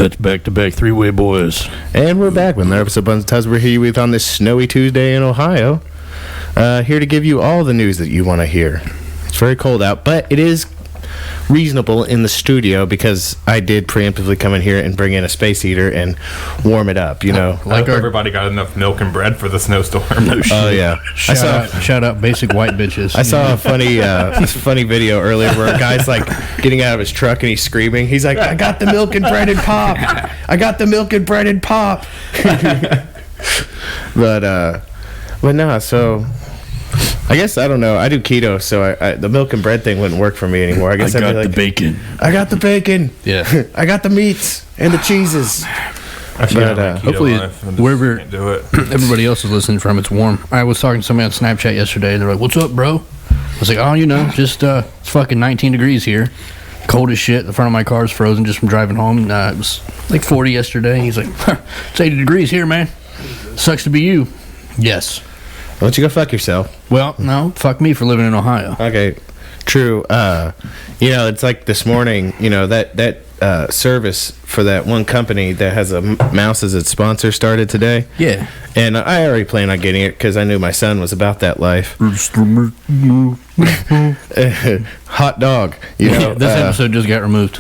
That's back-to-back three-way boys. And we're back with another episode of Buns and Tubs. We're here with on this snowy Tuesday in Ohio. Here to give you all the news that you want to hear. It's very cold out, but it is reasonable in the studio because I did preemptively come in here and bring in a space heater and warm it up, you know. Like everybody got enough milk and bread for the snowstorm. Oh, yeah. Shout out basic white bitches. I saw a funny video earlier where a guy's like getting out of his truck and he's screaming. He's like, I got the milk and bread and pop. I got the milk and bread and pop. But no, so I guess, I don't know. I do keto, so the milk and bread thing wouldn't work for me anymore. I guess I'd be like, the bacon. I got the bacon. Yeah. I got the meats and the cheeses. Hopefully, wherever everybody else is listening from, it's warm. I was talking to somebody on Snapchat yesterday. They're like, "What's up, bro?" I was like, "Oh, you know, just it's fucking 19 degrees here. Cold as shit. The front of my car is frozen just from driving home. It was like 40 yesterday." He's like, "It's 80 degrees here, man. Sucks to be you." Yes. Why don't you go fuck yourself? Well, no, fuck me for living in Ohio. Okay, true. It's like this morning, that service for that one company that has a mouse as its sponsor started today. Yeah. And I already planned on getting it because I knew my son was about that life. Hot dog. This episode just got removed.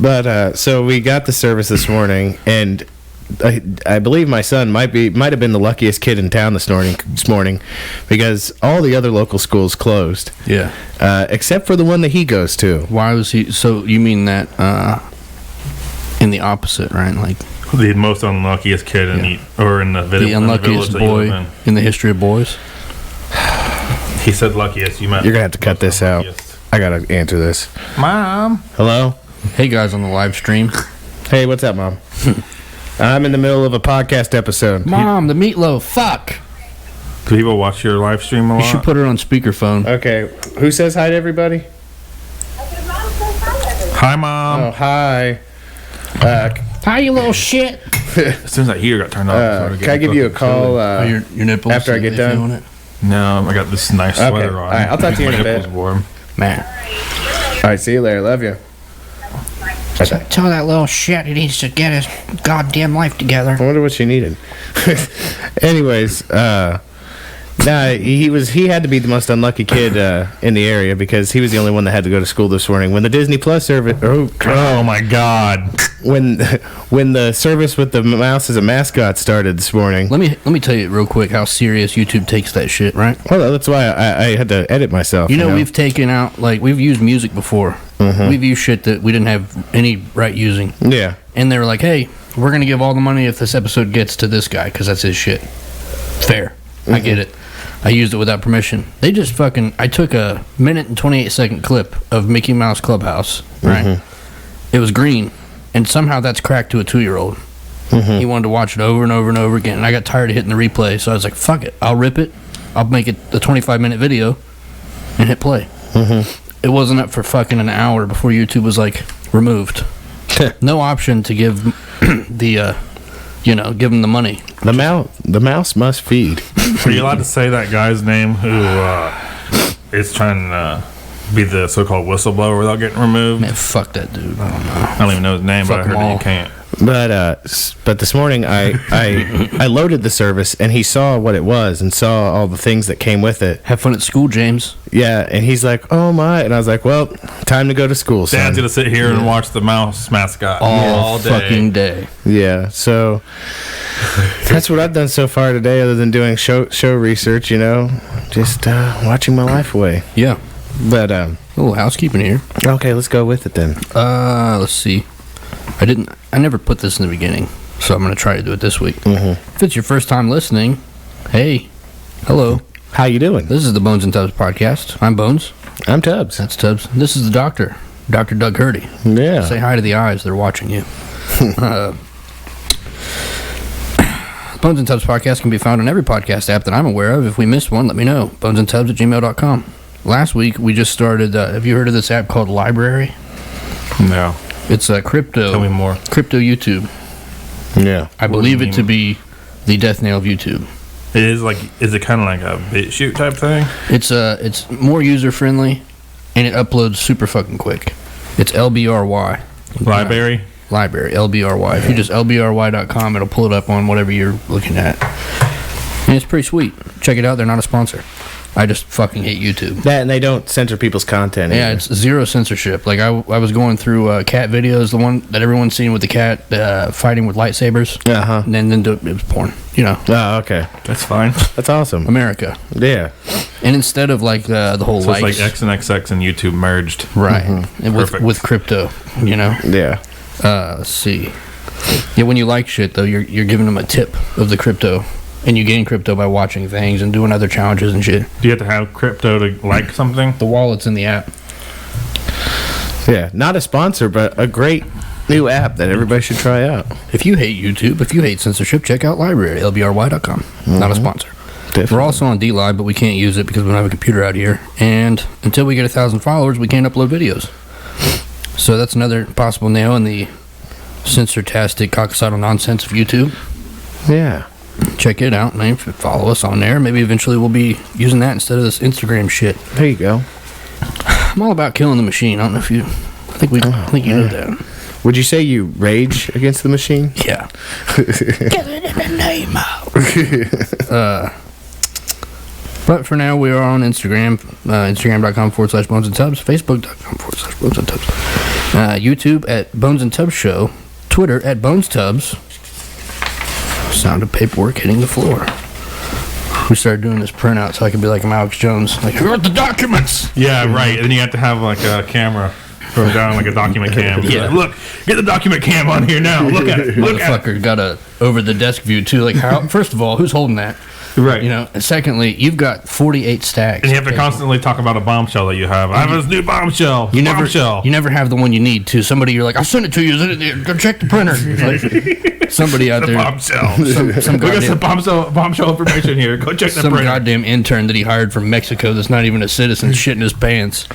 But so we got the service this morning, and I believe my son might have been the luckiest kid in town this morning because all the other local schools closed. Yeah. Except for the one that he goes to. Why was he? So you mean that in the opposite, right? Like the most unluckiest kid in the village. The unluckiest boy in the history of boys. He said luckiest. You're gonna have to cut this out. I gotta answer this. Mom. Hello. Hey guys on the live stream. Hey, what's up, Mom? I'm in the middle of a podcast episode. Mom, the meatloaf. Fuck. Do people watch your live stream a lot? You should put it on speakerphone. Okay. Who says hi to everybody? Hi, Mom. Oh, hi. Hi, you little shit. As soon as that heater got turned off, can I give you a call your nipples after I get done? It? No, I got this nice sweater on. All right, I'll talk to you in a bit. Warm. Man. All right, see you later. Love you. Tell that little shit he needs to get his goddamn life together. I wonder what she needed. Anyways, he had to be the most unlucky kid in the area because he was the only one that had to go to school this morning. When the Disney Plus service, oh my God, when the service with the mouse as a mascot started this morning. Let me tell you real quick how serious YouTube takes that shit, right? Well, that's why I had to edit myself. You know, we've taken out, like, we've used music before. Mm-hmm. We've used shit that we didn't have any right using. Yeah. And they were like, hey, we're going to give all the money if this episode gets to this guy because that's his shit. Fair. Mm-hmm. I get it. I used it without permission. They just I took a 1minute and 28-second clip of Mickey Mouse Clubhouse, right? Mm-hmm. It was green, and somehow that's cracked to a 2-year-old. Mm-hmm. He wanted to watch it over and over and over again, and I got tired of hitting the replay, so I was like, fuck it. I'll rip it. I'll make it a 25-minute video and hit play. Mm-hmm. It wasn't up for fucking an hour before YouTube was like, removed. No option to give give him the money. The mouse must feed. Are you allowed to say that guy's name who is trying to be the so-called whistleblower without getting removed? Man, fuck that dude. I don't know. I don't even know his name, but I heard that you can't. But this morning I loaded the service and he saw what it was and saw all the things that came with it. Have fun at school, James. Yeah, and he's like, oh my, and I was like, well, time to go to school, son. Dad's gonna sit here and watch the mouse mascot all day. Fucking day. Yeah, so that's what I've done so far today, other than doing show research. Just watching my life away. Yeah, but a little housekeeping here. Okay, let's go with it then. Let's see. I never put this in the beginning, so I'm going to try to do it this week. Mm-hmm. If it's your first time listening, hey, hello. How you doing? This is the Bones and Tubbs podcast. I'm Bones. I'm Tubbs. That's Tubbs. This is the doctor, Dr. Doug Hurdy. Yeah. Say hi to the eyes. They're watching you. Bones and Tubbs podcast can be found on every podcast app that I'm aware of. If we missed one, let me know. bonesandtubbs@gmail.com. Last week, we just started, have you heard of this app called Library? No. It's a crypto. Tell me more. Crypto YouTube. Yeah. I believe it to be the death nail of YouTube. It is it kind of like a BitChute type thing? It's more user friendly, and it uploads super fucking quick. It's LBRY. Library. Library, LBRY. If you just lbry.com, it'll pull it up on whatever you're looking at. And it's pretty sweet. Check it out. They're not a sponsor. I just fucking hate YouTube. That, and they don't censor people's content. Yeah, either. it's zero censorship. Like, I was going through cat videos, the one that everyone's seen with the cat fighting with lightsabers. Uh-huh. And then it was porn. You know. Oh, okay. That's fine. That's awesome. America. Yeah. And instead of, like, the whole So it's likes. like X and XX and YouTube merged. Right. Mm-hmm. And Perfect. with crypto, you know. Yeah. Let's see. Yeah, when you like shit, though, you're giving them a tip of the crypto. And you gain crypto by watching things and doing other challenges and shit. Do you have to have crypto to like something? The wallet's in the app. Yeah. Not a sponsor, but a great new app that everybody should try out. If you hate YouTube, if you hate censorship, check out Library, lbry.com. Not a sponsor. Definitely. We're also on DLive, but we can't use it because we don't have a computer out here. And until we get 1,000 followers, we can't upload videos. So that's another possible nail in the censor-tastic, cockacidal nonsense of YouTube. Yeah. Check it out, man. Follow us on there. Maybe eventually we'll be using that instead of this Instagram shit. There you go. I'm all about killing the machine. I don't know if you... I think you know that. Would you say you rage against the machine? Yeah. Get it in the name of. But for now, we are on Instagram. Instagram.com/Bones and Tubs. Facebook.com/Bones and Tubs. YouTube at Bones and Tubs Show. Twitter at Bones Tubs. Sound of paperwork hitting the floor. We started doing this printout so I could be like I'm Alex Jones. Like, here are the documents. Yeah, right. And then you have to have like a camera from down, like a document cam. Yeah. Like, look, get the document cam on here now. Look at it. Look at it. Motherfucker got a over the desk view too. Like, how? First of all, who's holding that? Right. You know. And secondly, you've got 48 stacks. And you have to constantly talk about a bombshell that you have. I have this new bombshell. You never, bombshell. you never have the one you need to. Somebody you're like, I'll send it to you. Go check the printer. Like, somebody out the there, bombshell. some Look at goddamn, some bombshell information here. Go check the some printer. goddamn intern that he hired from Mexico that's not even a citizen shitting his pants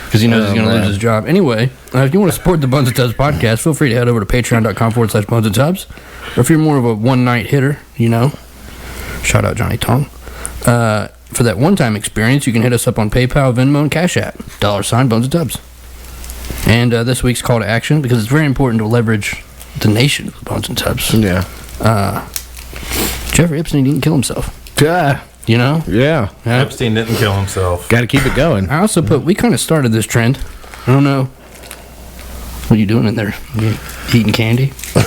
because he knows he's going to lose his job. Anyway, if you want to support the Bones and Tubs podcast, feel free to head over to patreon.com/Bones and Tubs. Or if you're more of a one-night hitter, you know, shout out Johnny Tong. For that one-time experience, you can hit us up on PayPal, Venmo, and Cash App. $Bones and Tubs. And this week's call to action, because it's very important to leverage the nation of Bones and Tubs. Yeah. Jeffrey Epstein didn't kill himself. Yeah. You know? Yeah. Epstein didn't kill himself. Got to keep it going. I also we kind of started this trend. I don't know. What are you doing in there? You eating candy? You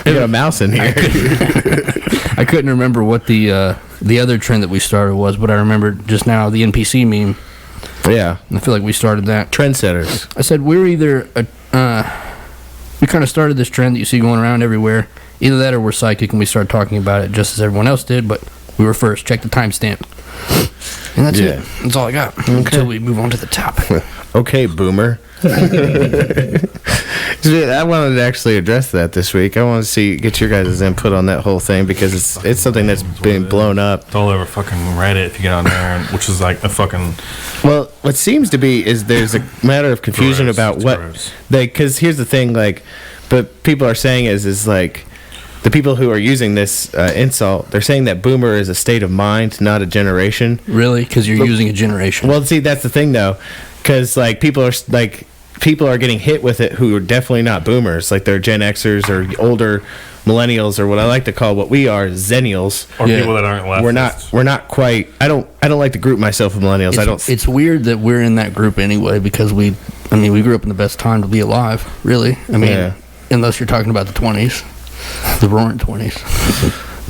got a mouse in here. I couldn't remember what the other trend that we started was, but I remember just now the NPC meme. Yeah. I feel like we started that. Trendsetters. I said we're either we kind of started this trend that you see going around everywhere. Either that or we're psychic and we started talking about it just as everyone else did, but we were first. Check the timestamp. And that's it. That's all I got. Until we move on to the topic. Okay, boomer. I wanted to actually address that this week. I want to get your guys' input on that whole thing because it's something that's been blown up. It's all over fucking Reddit if you get on there, which is like a fucking... Well, what seems to be is there's a matter of confusion Gross. about It's what gross. because here's the thing, like, but people are saying is like the people who are using this insult, they're saying that boomer is a state of mind, not a generation. Really? Because you're using a generation. Well, see, that's the thing though, because like people are getting hit with it who are definitely not boomers, like they're Gen Xers or older millennials or what I like to call what we are Zennials. Or Yeah. people that aren't leftists. We're not quite. I don't like to group myself with millennials. It's weird that we're in that group anyway because we grew up in the best time to be alive. Really, Yeah. Unless you're talking about the 20s, the roaring 20s,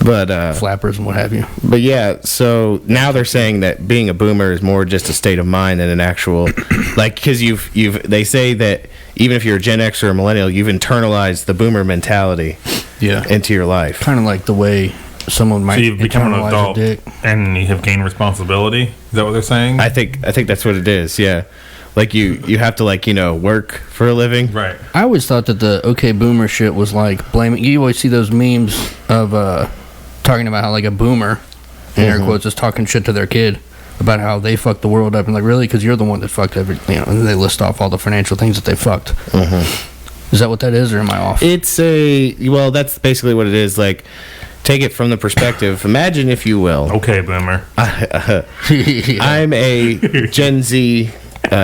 But flappers and what have you. But yeah, so now they're saying that being a boomer is more just a state of mind than an actual, like, because they say that even if you're a Gen X or a millennial, you've internalized the boomer mentality into your life. Kind of like the way someone might So you've become an internalize adult a dick. and you have gained responsibility? Is that what they're saying? I think that's what it is. Yeah, like you have to work for a living. Right. I always thought that the okay boomer shit was like blaming. You always see those memes of talking about how like a boomer, in air quotes, is talking shit to their kid about how they fucked the world up, and like, really, because you're the one that fucked everything. And then they list off all the financial things that they fucked. Is that what that is, or am I off? Well, that's basically what it is. Like, take it from the perspective. Imagine, if you will. Okay, boomer. I'm a Gen Z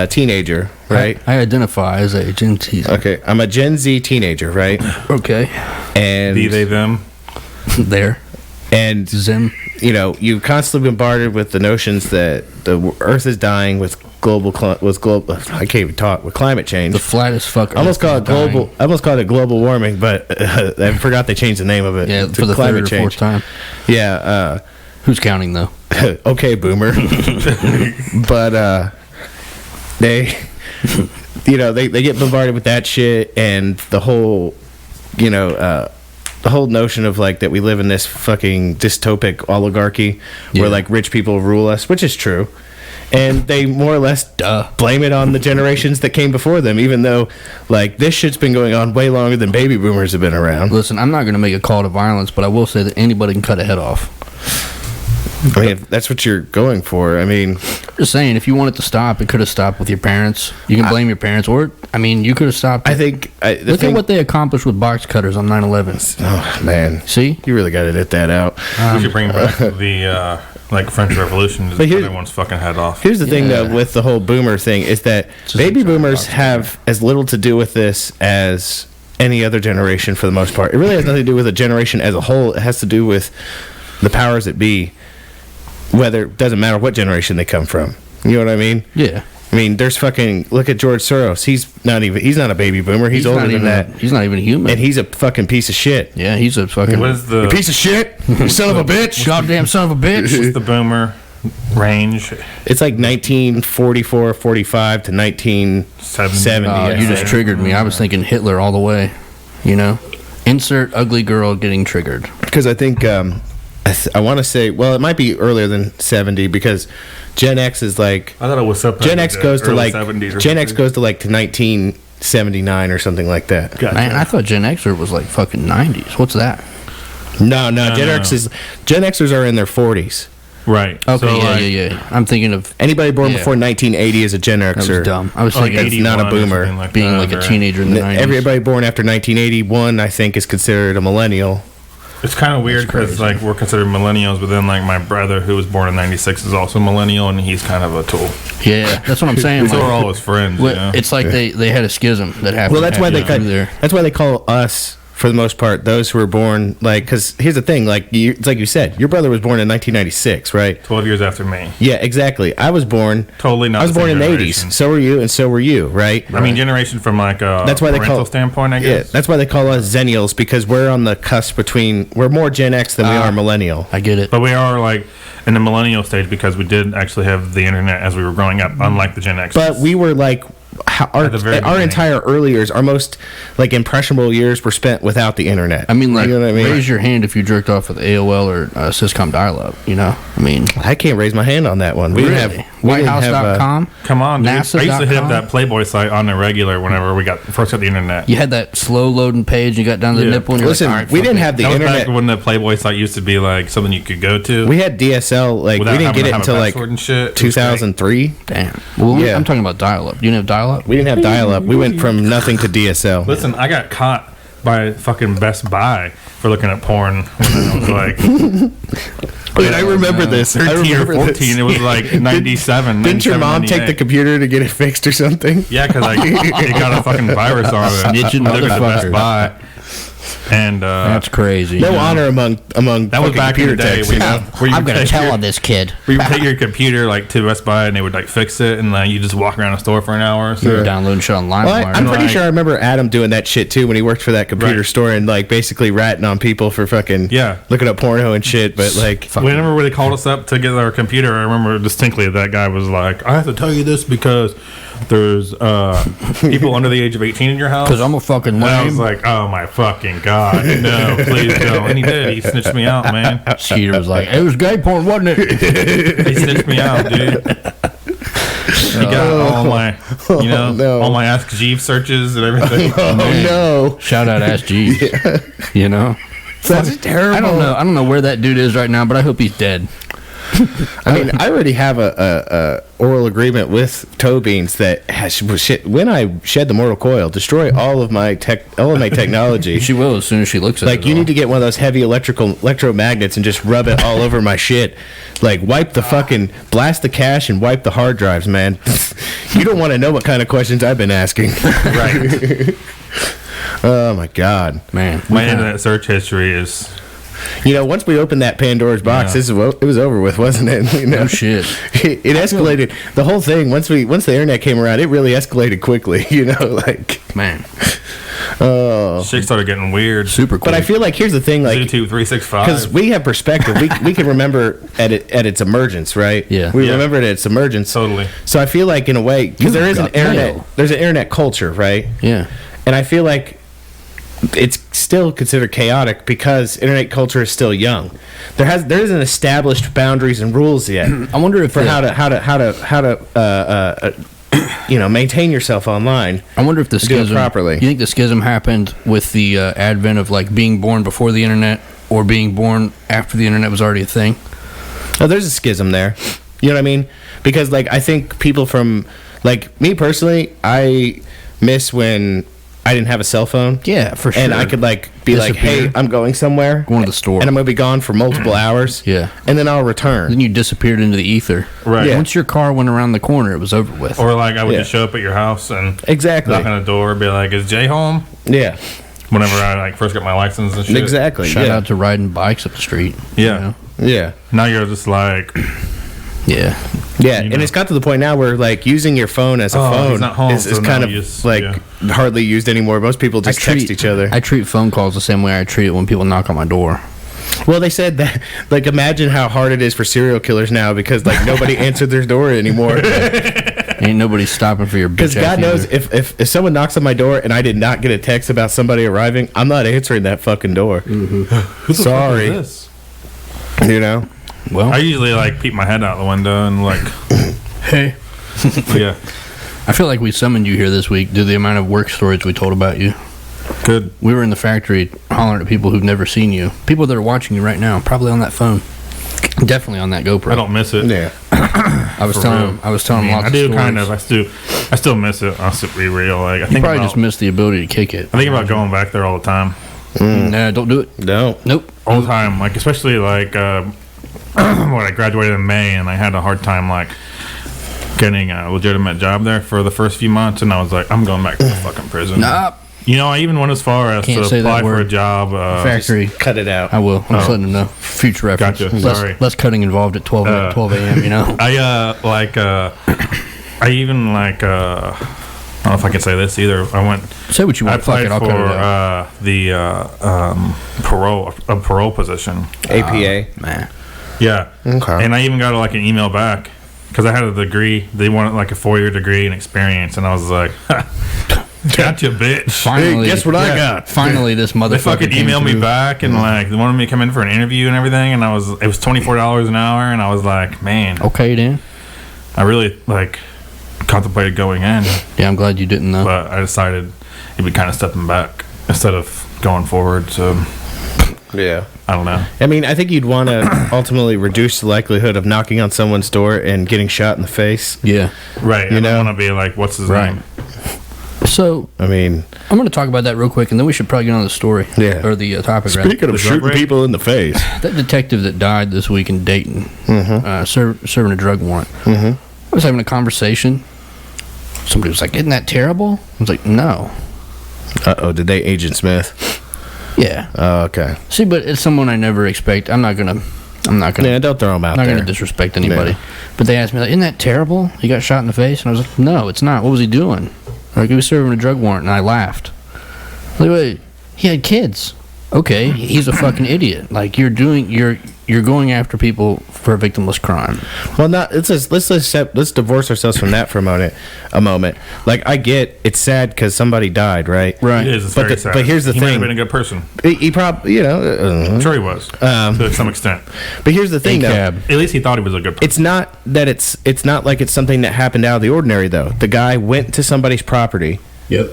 teenager right? I identify as a Gen Z. Okay, I'm a Gen Z teenager, right? Okay. And Be they them. There. and Zim. you know, you've constantly bombarded with the notions that the Earth is dying with I can't even talk, with climate change. The flattest fuck. I almost Earth call is it global. dying. I almost called it global warming, but I forgot they changed the name of it. Yeah, to for the climate third or fourth time. Yeah. Who's counting though? Okay, boomer. But they, you know, they get bombarded with that shit, and the whole, you know, the whole notion of like that we live in this fucking dystopic oligarchy where like rich people rule us, which is true. And they more or less blame it on the generations that came before them, even though like this shit's been going on way longer than baby boomers have been around. Listen, I'm not going to make a call to violence, but I will say that anybody can cut a head off. I mean, if that's what you're going for. I mean, Just saying, if you want it to stop, it could have stopped with your parents. You can blame your parents, or I mean, you could have stopped. I think Look at what they accomplished with box cutters on 9/11. Oh man, See, you really got to edit that out. We should bring back the like French Revolution to But cut everyone's fucking head off. Here's the thing, though, with the whole boomer thing is that Just baby like John boomers Fox. have as little to do with this as any other generation for the most part. It really has nothing to do with a generation as a whole. It has to do with the powers that be, whether it doesn't matter what generation they come from. You know what I mean? yeah, I mean, there's fucking, look at George Soros. He's not a baby boomer. He's older not than even, that. He's not even human. And he's a fucking piece of shit. Yeah, he's a fucking What is the You piece of shit? You son of a bitch. goddamn son of a bitch. what's the boomer range? It's like 1944, 45 to 1970. Oh, you just triggered me. I was thinking Hitler all the way. You know, insert ugly girl getting triggered. Because I think I want to say, well, it might be earlier than 70 because Gen X is like I thought it was up. Gen X goes to early like 70s or Gen X something. goes to like to 1979 or something like that. Gotcha. Man, I thought Gen Xer was like fucking 90s. What's that? No, Gen no. Gen Xers are in their 40s. Right. Okay, So, like, yeah. I'm thinking of Anybody born Yeah. before 1980 is a Gen that Xer. was dumb. I was like thinking It's not a 81 or boomer. something being that, like a or- teenager in the 90s. Everybody born after 1981, I think, is considered a millennial. It's kind of weird because like we're considered millennials, but then like my brother who was born in '96 is also a millennial, and he's kind of a tool. Yeah, that's what I'm saying. So like, we're all his friends. well, you know? it's like they had a schism that happened. Well, that's why they halfway cut. through there. That's why they call us, for the most part, those who were born like. Because here's the thing, like it's like you said, your brother was born in 1996, right? 12 years after me. Yeah, exactly. I was born. Totally not. I was the born same in the generation. 80s. So were you, and so were you, right? I mean, generation from like a That's why they parental call- standpoint, I Yeah, guess. that's why they call us Zennials, because we're on the cusp between. We're more Gen X than we are millennial. I get it. But we are like in the millennial stage because we did actually have the internet as we were growing up, unlike the Gen X. But we were like. Our At the very our beginning. entire early years, our most like impressionable years, were spent without the internet. I mean, like, you know what I mean? raise your hand if you jerked off with AOL or Syscom dial-up. You know, I mean, I can't raise my hand on that one. We didn't have WhiteHouse.com. Come on, dude. I used to hit NASA.com. up that Playboy site on the regular whenever we first got the internet. You had that slow loading page. You got down to the Yeah. nipple. And you're Listen, like, all right, we fuck didn't it. have the That was internet. back when the Playboy site used to be like something you could go to. We had DSL. Like we without didn't get having it to have a until like password and shit. It was 2003. Damn. Well, Yeah. I'm talking about dial-up. You didn't have dial-up. We didn't have dial-up. We went from nothing to DSL. Listen, I got caught by fucking Best Buy for looking at porn when I was like Wait, I remember this. I 13 or remember 14. this. It was like 97. Didn't your 97, mom take the 98. computer to get it fixed or something? Yeah, because it got a fucking virus on it. Snitching I took it to Best motherfucker. Buy. And That's crazy. No honor among that was fucking back in computer the day techs, where, you know? where you I'm would gonna take tell your, on this kid. where you would take your computer like to Best Buy and they would like fix it and like you just walk around a store for an hour or so. You're downloading shit on Well, LimeWire. I'm pretty like- sure I remember Adam doing that shit too when he worked for that computer Right. store and like basically ratting on people for fucking Yeah. looking up porno and shit. But like, Whenever they called us up to get our computer, I remember distinctly that guy was like, I have to tell you this because there's people under the age of 18 in your house. Because I'm a fucking And I was lame. like, oh my fucking God. No, please don't. And he did. He snitched me out, man. Skeeter was like, it was gay porn, wasn't it? He snitched me out, dude. He got all my, you know, no. all my Ask Jeeves searches and everything. oh no, Shout out Ask Jeeves. You know? that's terrible. I don't know where that dude is right now, but I hope he's dead. I mean, I already have a oral agreement with Toe Beans that when I shed the mortal coil, destroy all of my technology. She will as soon as she looks at it. Like, you need to get one of those heavy electromagnets and just rub it all over my shit. Like, blast the cache and wipe the hard drives, man. You don't want to know what kind of questions I've been asking. Right. Oh my God, man. My internet search history is. Once we opened that Pandora's box, it was over with, wasn't it? No shit. It escalated. The whole thing, once the internet came around, it really escalated quickly, Man. Oh. Shit started getting weird. Super quick. But I feel like, here's the thing, like, YouTube 365. because we have perspective. We can remember at its emergence, right? Yeah. We remember it at its emergence. Totally. So I feel like, in a way, because there is an got mail. there's an internet culture, right? Yeah. And I feel like it's still considered chaotic because internet culture is still young. There isn't established boundaries and rules yet. I wonder if for how to maintain yourself online. I wonder if the do it schism properly. You think the schism happened with the advent of like being born before the internet or being born after the internet was already a thing? Oh, there's a schism there. You know what I mean? Because, like, I think people from, like, me personally, I miss when I didn't have a cell phone. Yeah, for sure. And I could, like, be like, Disappear. hey, I'm going somewhere. Going to the store. And I'm going to be gone for multiple hours. Yeah. And then I'll return. Then you disappeared into the ether. Right. Yeah. Once your car went around the corner, it was over with. Or like I would Yeah. just show up at your house and Exactly. knock on the door, be like, "Is Jay home?" Yeah. Whenever I like first got my license and shit. Exactly. Shout yeah. out to riding bikes up the street. Yeah. Yeah. Now you're just like, Yeah. Yeah, You and know. it's got to the point now where, like, using your phone as a Oh, phone he's not home, is so kind now of you just- like yeah. hardly used anymore. Most people just text each other. I treat phone calls the same way I treat it when people knock on my door. Well, they said that, like, imagine how hard it is for serial killers now because, like, nobody answered their door anymore. Ain't nobody stopping for your bitch. Because God ass knows either. if someone knocks on my door and I did not get a text about somebody arriving, I'm not answering that fucking door. Who the Sorry. fuck is You know? Well, this? I usually like peep my head out the window and like, hey. yeah, I feel like we summoned you here this week due to the amount of work stories we told about you. good. We were in the factory hollering at people who've never seen you. People that are watching you right now, probably on that phone. Definitely on that GoPro. I don't miss it. Yeah. I was For telling real. them. I was telling them lots I of do stories. kind of. I still miss it. I'll be real. Like I You think probably about, just missed the ability to kick it. I think about going back there all the time. Nah, don't do it. No. Nope. All the time. Like especially like when I graduated in May and I had a hard time like getting a legitimate job there for the first few months, and I was like, I'm going back to the fucking prison. Nah. You know, I even went as far as Can't to say that apply for a word. job. Factory. Cut it out. I will. I'm just Oh. letting them know. Future reference. Gotcha. Less, Sorry. less cutting involved at 12 a.m., you know? I even like I don't know if I can say this either. Say what you I want. Fuck applied it. I'll for cut it out. the parole position. APA. Man. Yeah. Okay. And I even got like an email back because I had a degree. They wanted like a 4-year degree and experience, and I was like, "Gotcha, bitch." Finally. guess what I got? Finally, this motherfucker They fucking came emailed me through. back and like they wanted me to come in for an interview and everything, and it was $24 an hour, and I was like, man, Okay, then. I really like contemplated going in, Yeah, I'm glad you didn't, though. but I decided it'd be kind of stepping back instead of going forward. So Yeah. I don't know. I mean, I think you'd want to ultimately reduce the likelihood of knocking on someone's door and getting shot in the face. Yeah. Right. You I know? don't want to be like, what's his Right. name? So, I mean, I'm going to talk about that real quick, and then we should probably get on the story. Yeah. Or the topic, rather. speaking of The drug shooting rape? people in the face. That detective that died this week in Dayton, serving a drug warrant. Mhm. I was having a conversation. Somebody was like, "Isn't that terrible?" I was like, "No." Uh-oh, did they Agent Smith? Yeah. Oh, okay. See, but it's someone I never expect. I'm not gonna. Yeah, don't throw them out I'm not there. gonna disrespect anybody. Yeah. But they asked me, like, "Isn't that terrible? He got shot in the face," and I was like, "No, it's not. What was he doing?" Like, he was serving a drug warrant, and I laughed. Like, wait, he had kids. Okay, he's a fucking idiot. Like, you're going after people for a victimless crime. Well, let's divorce ourselves from that for a moment. Like, I get it's sad because somebody died, right? Right. It is. It's But very the- sad. but here's the he might thing. have been a good person. He probably, I'm sure he was to some extent. but here's the thing, though. cab. At least he thought he was a good person. It's not that it's not like it's something that happened out of the ordinary, though. The guy went to somebody's property, Yep.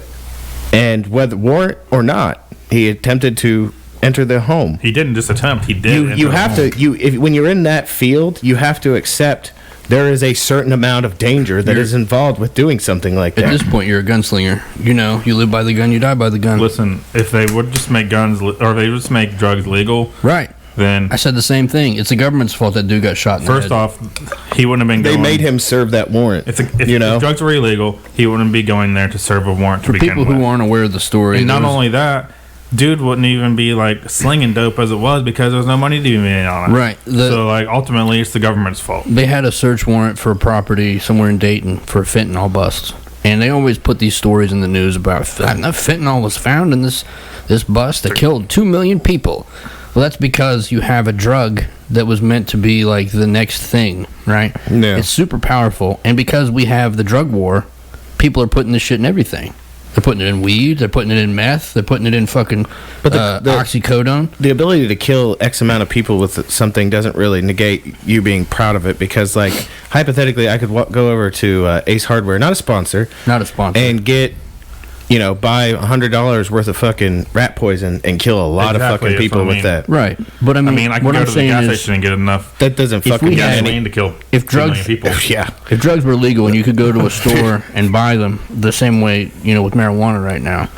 and whether warrant or not, he attempted to enter the home. He didn't just attempt. He did. You have to when you're in that field, you have to accept there is a certain amount of danger that is involved with doing something like that. At this point, you're a gunslinger. You know, you live by the gun, you die by the gun. Listen, if they would just make guns, or if they would just make drugs legal, Right. then I said the same thing. It's the government's fault that dude got shot in the first head. off, he wouldn't have been They going. made him serve that warrant. If you know, if drugs were illegal, he wouldn't be going there to serve a warrant to For begin people with. who aren't aware of the story, And there not was- only that, dude wouldn't even be like slinging dope as it was because there was no money to be made on it. Right. So like ultimately, it's the government's fault. they had a search warrant for a property somewhere in Dayton for a fentanyl bust. And they always put these stories in the news about enough fentanyl was found in this bust that killed 2 million people. Well, that's because you have a drug that was meant to be like the next thing, right? Yeah. It's super powerful. And because we have the drug war, people are putting this shit in everything. They're putting it in weed. They're putting it in meth. They're putting it in fucking But the oxycodone. the ability to kill X amount of people with something doesn't really negate you being proud of it, because like hypothetically I could go over to Ace Hardware, not a sponsor, Not a sponsor. and get, buy $100 worth of fucking rat poison and kill a lot Exactly, of fucking that's people what I with mean. that. Right. But I mean, I can what go I'm to the saying gas is, station and get enough That doesn't If fucking we get had any. gasoline to kill if 2 million drugs- people. Yeah. if drugs were legal and you could go to a store and buy them the same way, with marijuana right now,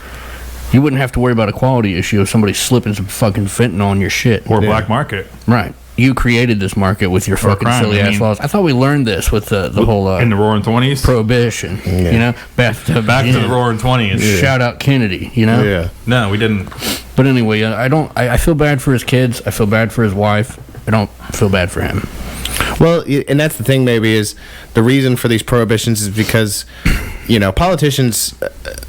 you wouldn't have to worry about a quality issue if somebody's slipping some fucking fentanyl on your shit. Or black market. Right. You created this market with your fucking crime, silly I ass mean- laws. I thought we learned this with the whole in the Roaring 20s. prohibition. Back to the Roaring 20s. Shout out Kennedy. Yeah. No, we didn't. But anyway, I feel bad for his kids. I feel bad for his wife. I don't feel bad for him. Well, and that's the thing, maybe, is the reason for these prohibitions is because, politicians,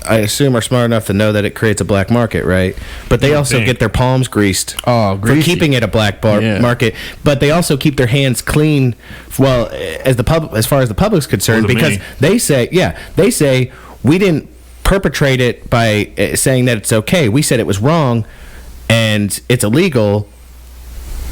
I assume, are smart enough to know that it creates a black market, right? But they also get their palms greased Oh, for greasy. keeping it a black Yeah. market. But they also keep their hands clean, well, as far as the public's concerned, Or the because me. they say we didn't perpetrate it by saying that it's okay. We said it was wrong and it's illegal,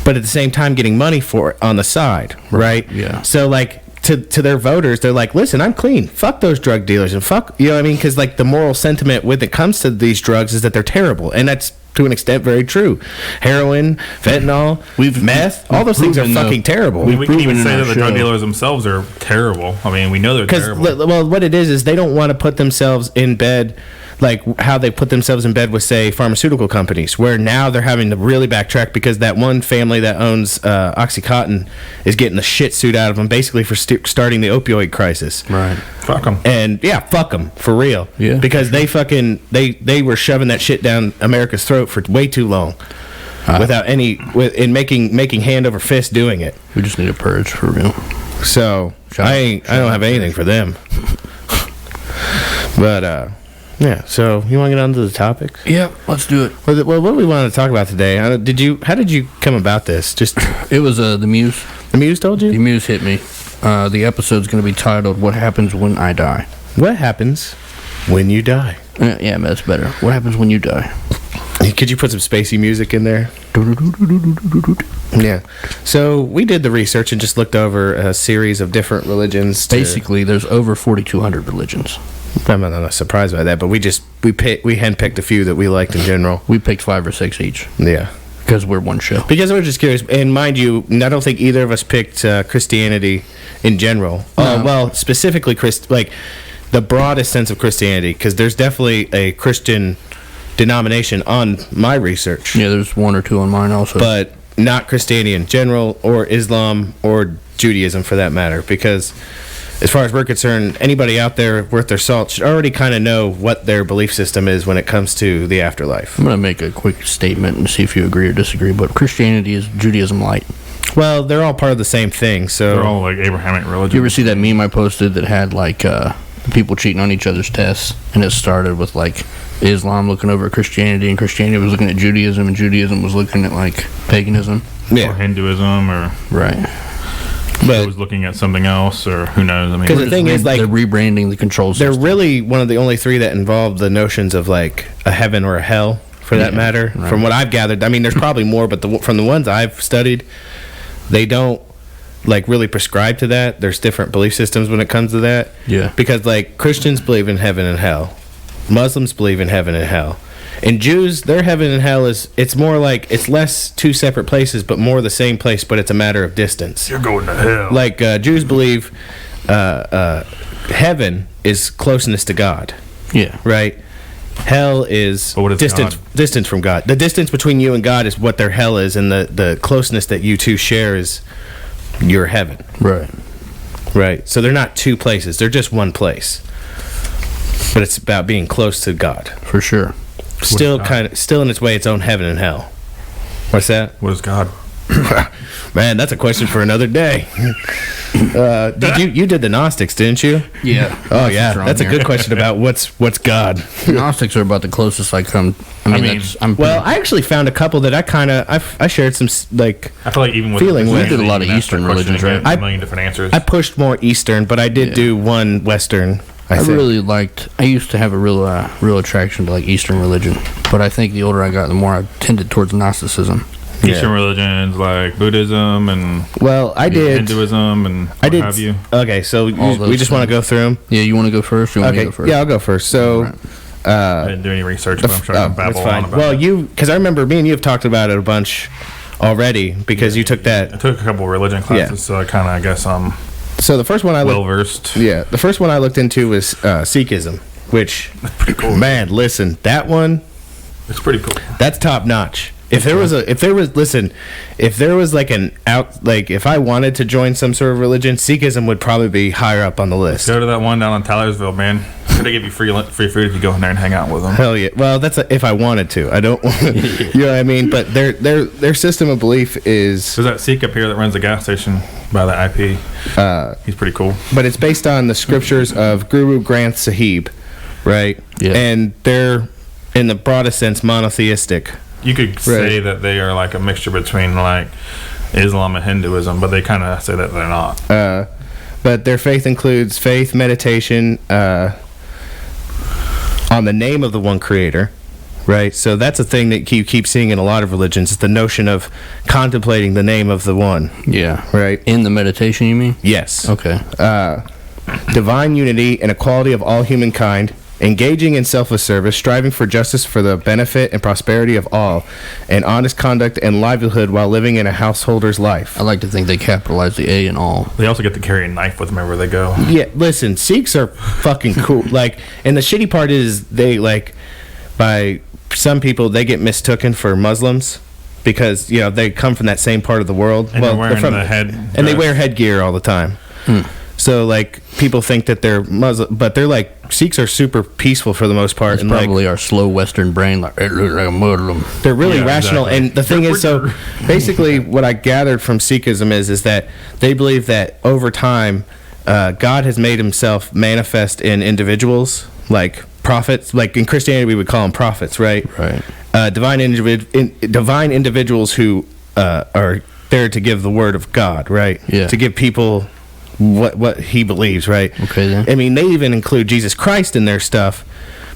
but at the same time getting money for it on the side, right? Yeah. So like to their voters, they're like, listen, I'm clean. Fuck those drug dealers and fuck, you know what I mean? Because like the moral sentiment when it comes to these drugs is that they're terrible, and that's to an extent very true. Heroin, fentanyl, meth, all those things are proven, fucking terrible. We can even proven in say our that the drug show. dealers themselves are terrible. I mean, we know they're Because terrible. well, what it is they don't want to put themselves in bed like how they put themselves in bed with, say, pharmaceutical companies, where now they're having to really backtrack because that one family that owns OxyContin is getting the shit suit out of them, basically for starting the opioid crisis. Right. Fuck them. And yeah, fuck them for real. Yeah. Because they fucking they were shoving that shit down America's throat for way too long, without any making hand over fist doing it. We just need a purge for real. So Shout out. I don't have anything for them. But yeah. So you want to get on to the topics? Yep, let's do it. Well, what do we want to talk about today? How did you come about this? Just It was the Muse. the Muse told The you? Muse hit me. The episode's going to be titled "What Happens When I Die." What happens when you die? Yeah, that's better. What happens when you die? Could you put some spacey music in there? Yeah. So we did the research and just looked over a series of different religions. Basically, there's over 4,200 religions. I'm not surprised by that, but we handpicked a few that we liked in general. We picked 5 or 6 each Yeah. because we're one show. Because we're just curious, and mind you, I don't think either of us picked Christianity in general. No. Well, specifically like the broadest sense of Christianity, because there's definitely a Christian denomination on my research, Yeah, there's 1 or 2 on mine also. but not Christianity in general, or Islam, or Judaism for that matter. Because as far as we're concerned, anybody out there worth their salt should already kind of know what their belief system is when it comes to the afterlife. I'm going to make a quick statement and see if you agree or disagree, but Christianity is Judaism light. Well, they're all part of the same thing, so They're all like Abrahamic religion. You ever see that meme I posted that had like the people cheating on each other's tests, and it started with like Islam looking over at Christianity, and Christianity was looking at Judaism, and Judaism was looking at like paganism. or yeah. Hinduism, or Right. I But was looking at something else, or who knows? I mean, 'Cause the thing is, like, they're rebranding the control they're system. really one of the only three that involve the notions of like a heaven or a hell, for that Yeah, matter. right. From what I've gathered, I mean, there's probably more, but from the ones I've studied, they don't like really prescribe to that. There's different belief systems when it comes to that. Yeah. Because like Christians believe in heaven and hell, Muslims believe in heaven and hell. And Jews, their heaven and hell it's more like, it's less two separate places, but more the same place, but it's a matter of distance. You're going to hell. Like, Jews believe heaven is closeness to God. Yeah. Right? Hell is But what is distance from God. The distance between you and God is what their hell is, and the closeness that you two share is your heaven. Right. Right. So they're not two places. They're just one place. But it's about being close to God. For sure. Still in its way, its own heaven and hell. What's that? What is God? Man, that's a question for another day. You did the Gnostics, didn't you? Yeah. Oh yeah, that's a good question about what's God. Gnostics are about the closest I come. I actually found a couple that I shared some like. I feel like even with feeling with- You did a lot of Eastern religions, right? A million different answers. I pushed more Eastern, but I did do one Western. I used to have a real attraction to like Eastern religion, but I think the older I got, the more I tended towards Gnosticism. Eastern religions like Buddhism and I did Hinduism and what have you. Okay, so we just want to go through them. Yeah, you want to go first? Or you want me to go first? Yeah, I'll go first. So. I didn't do any research, but I'm sure I can babble on about it. Because I remember me and you have talked about it a bunch already because you took that. I took a couple of religion classes, so I kind of, I guess I'm so the first one I well versed. Yeah, the first one I looked into was Sikhism, which, That's pretty cool. man, listen, that one, It's pretty cool. that's top notch. If there was like if I wanted to join some sort of religion, Sikhism would probably be higher up on the list. Go to that one down in Taylorsville, man. They give you free food if you go in there and hang out with them. Hell yeah. Well, that's if I wanted to. I don't want to, you know what I mean? But their system of belief is... There's that Sikh up here that runs the gas station by the IP. He's pretty cool. But it's based on the scriptures of Guru Granth Sahib, right? Yeah. And they're, in the broadest sense, monotheistic. You could say that they are like a mixture between like Islam and Hinduism, but they kind of say that they're not. But their faith includes faith, meditation, on the name of the one creator, right? So that's a thing that you keep seeing in a lot of religions, is the notion of contemplating the name of the one. Yeah. Right? In the meditation, you mean? Yes. Okay. Divine unity and equality of all humankind, engaging in selfless service, striving for justice for the benefit and prosperity of all, and honest conduct and livelihood while living in a householder's life. I like to think they capitalize the A in all. They also get to carry a knife with them wherever they go. Yeah, listen, Sikhs are fucking cool. Like, and the shitty part is they, like, by some people, they get mistaken for Muslims because, you know, they come from that same part of the world. And they're wearing the head and they wear headgear all the time. So, like, people think that they're Muslim, but they're like, Sikhs are super peaceful for the most part. It's and probably our slow Western brain, like, it looks like a Muslim. They're really rational. Exactly. And the thing is, so basically what I gathered from Sikhism is that they believe that over time, God has made himself manifest in individuals, like prophets. Like in Christianity, we would call them prophets, right? Right. Divine individuals who are there to give the word of God, right? Yeah. To give people what he believes, right? Okay, then. I mean, they even include Jesus Christ in their stuff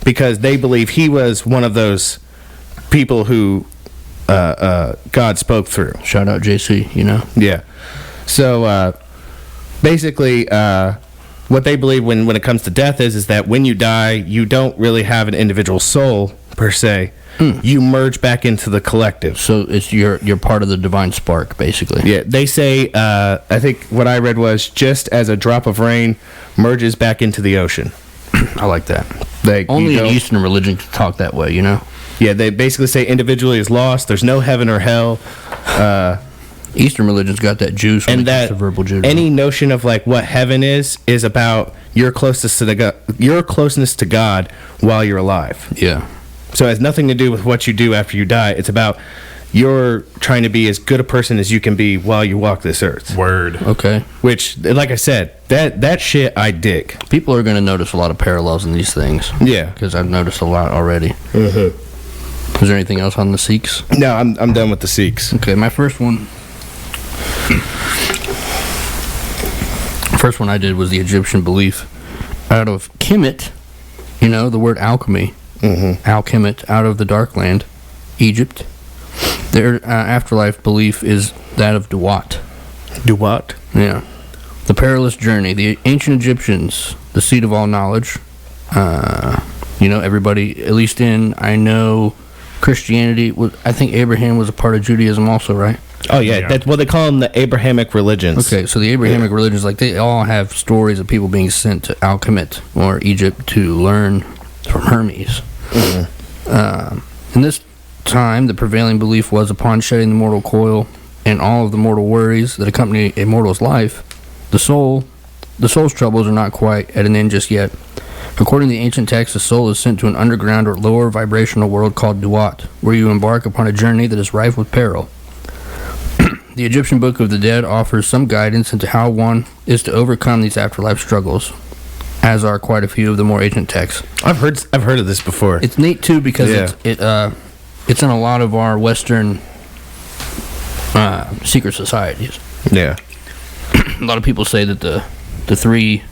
because they believe he was one of those people who God spoke through. Shout out JC, you know? Yeah. So basically, what they believe when it comes to death is that when you die, you don't really have an individual soul per se. You merge back into the collective. So it's you're part of the divine spark, basically. Yeah, they say, I think what I read was, just as a drop of rain merges back into the ocean. I like that. Like, Only an Eastern religion can talk that way, you know? Yeah, they basically say individually is lost. There's no heaven or hell. Eastern religion's got that juice when And it comes that to verbal Judaism. any notion of like what heaven is about your closeness to God while you're alive. Yeah. So it has nothing to do with what you do after you die. It's about you're trying to be as good a person as you can be while you walk this earth. Word. Okay. Which, like I said, that shit I dig. People are going to notice a lot of parallels in these things. Yeah. Because I've noticed a lot already. Mm-hmm. Is there anything else on the Sikhs? No, I'm done with the Sikhs. Okay, my first one. First one I did was the Egyptian belief out of Kemet. You know, the word alchemy. Al-Kemet, out of the dark land, Egypt. Their afterlife belief is that of Duat. Duat? Yeah. The perilous journey. The ancient Egyptians, the seat of all knowledge, You know, everybody, at least I know Christianity, I think Abraham was a part of Judaism also, right? Oh, yeah. That's what they call them, the Abrahamic religions. Okay, so the Abrahamic religions, like, they all have stories of people being sent to Al-Kemet or Egypt to learn from Hermes. In this time, the prevailing belief was upon shedding the mortal coil and all of the mortal worries that accompany a mortal's life, the soul's troubles are not quite at an end just yet. According to the ancient texts, the soul is sent to an underground or lower vibrational world called Duat, where you embark upon a journey that is rife with peril. The Egyptian Book of the Dead offers some guidance into how one is to overcome these afterlife struggles, as are quite a few of the more ancient texts. I've heard of this before. It's neat too because it's in a lot of our Western secret societies. Yeah. A lot of people say that the 3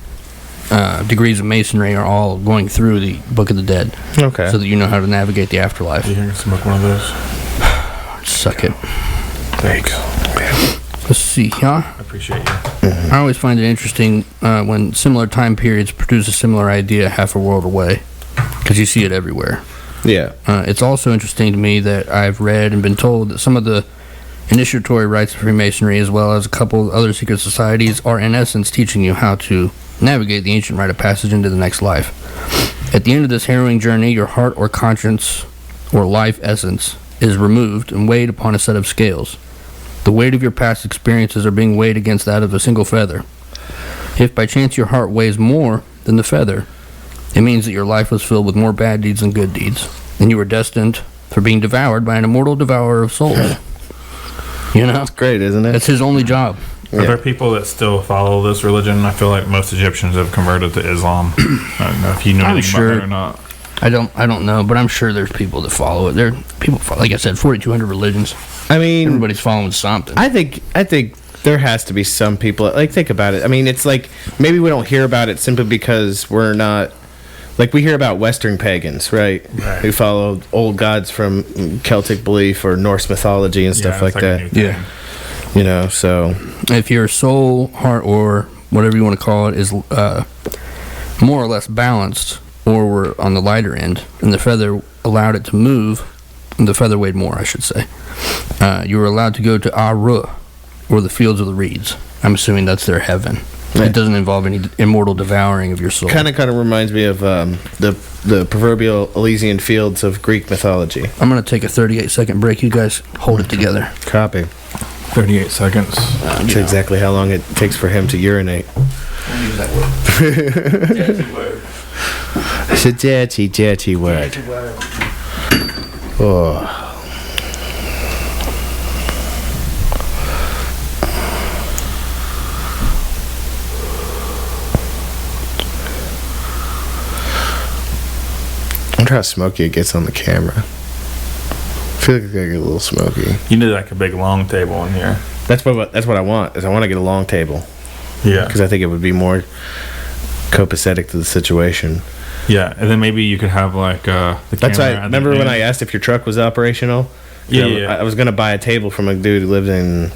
degrees of Masonry are all going through the Book of the Dead. Okay. So that you know how to navigate the afterlife. You can smoke one of those. Suck it. There you go. Yeah. Let's see, huh? I appreciate you. I always find it interesting when similar time periods produce a similar idea half a world away, because you see it everywhere. Yeah. It's also interesting to me that I've read and been told that some of the initiatory rites of Freemasonry, as well as a couple of other secret societies, are in essence teaching you how to navigate the ancient rite of passage into the next life. At the end of this harrowing journey, your heart or conscience or life essence is removed and weighed upon a set of scales. The weight of your past experiences are being weighed against that of a single feather. If by chance your heart weighs more than the feather, it means that your life was filled with more bad deeds than good deeds, and you were destined for being devoured by an immortal devourer of souls. You know? That's great, isn't it? That's his only job. Are there people that still follow this religion? I feel like most Egyptians have converted to Islam. I don't know if you know anything about it or not. I don't know, but I'm sure there's people that follow it. There are people, like I said, 4,200 religions. I mean, everybody's following something. I think there has to be some people, like, think about it. I mean, it's like maybe we don't hear about it simply because we're not, like, we hear about Western pagans, right? Who follow old gods from Celtic belief or Norse mythology and stuff like that. Yeah. You know, so if your soul, heart, or whatever you want to call it is more or less balanced, or were on the lighter end, and the feather allowed it to move, and the feather weighed more, I should say, you were allowed to go to Aru, or the fields of the reeds. I'm assuming that's their heaven. It doesn't involve any immortal devouring of your soul. Kind of reminds me of the proverbial Elysian fields of Greek mythology. I'm going to take a 38-second break. You guys hold it together. Copy. 38 seconds. That's exactly how long it takes for him to urinate. I'll use that word. Dirty word. It's a dirty word. Dirty word. Oh. I wonder how smoky it gets on the camera. I feel like it's gonna get a little smoky. You need like a big long table in here. That's what I want. Is I want to get a long table. Yeah. Because I think it would be more copacetic to the situation. Yeah, and then maybe you could have like the That's camera. why. Remember when I asked if your truck was operational? Yeah. I was gonna buy a table from a dude who lives in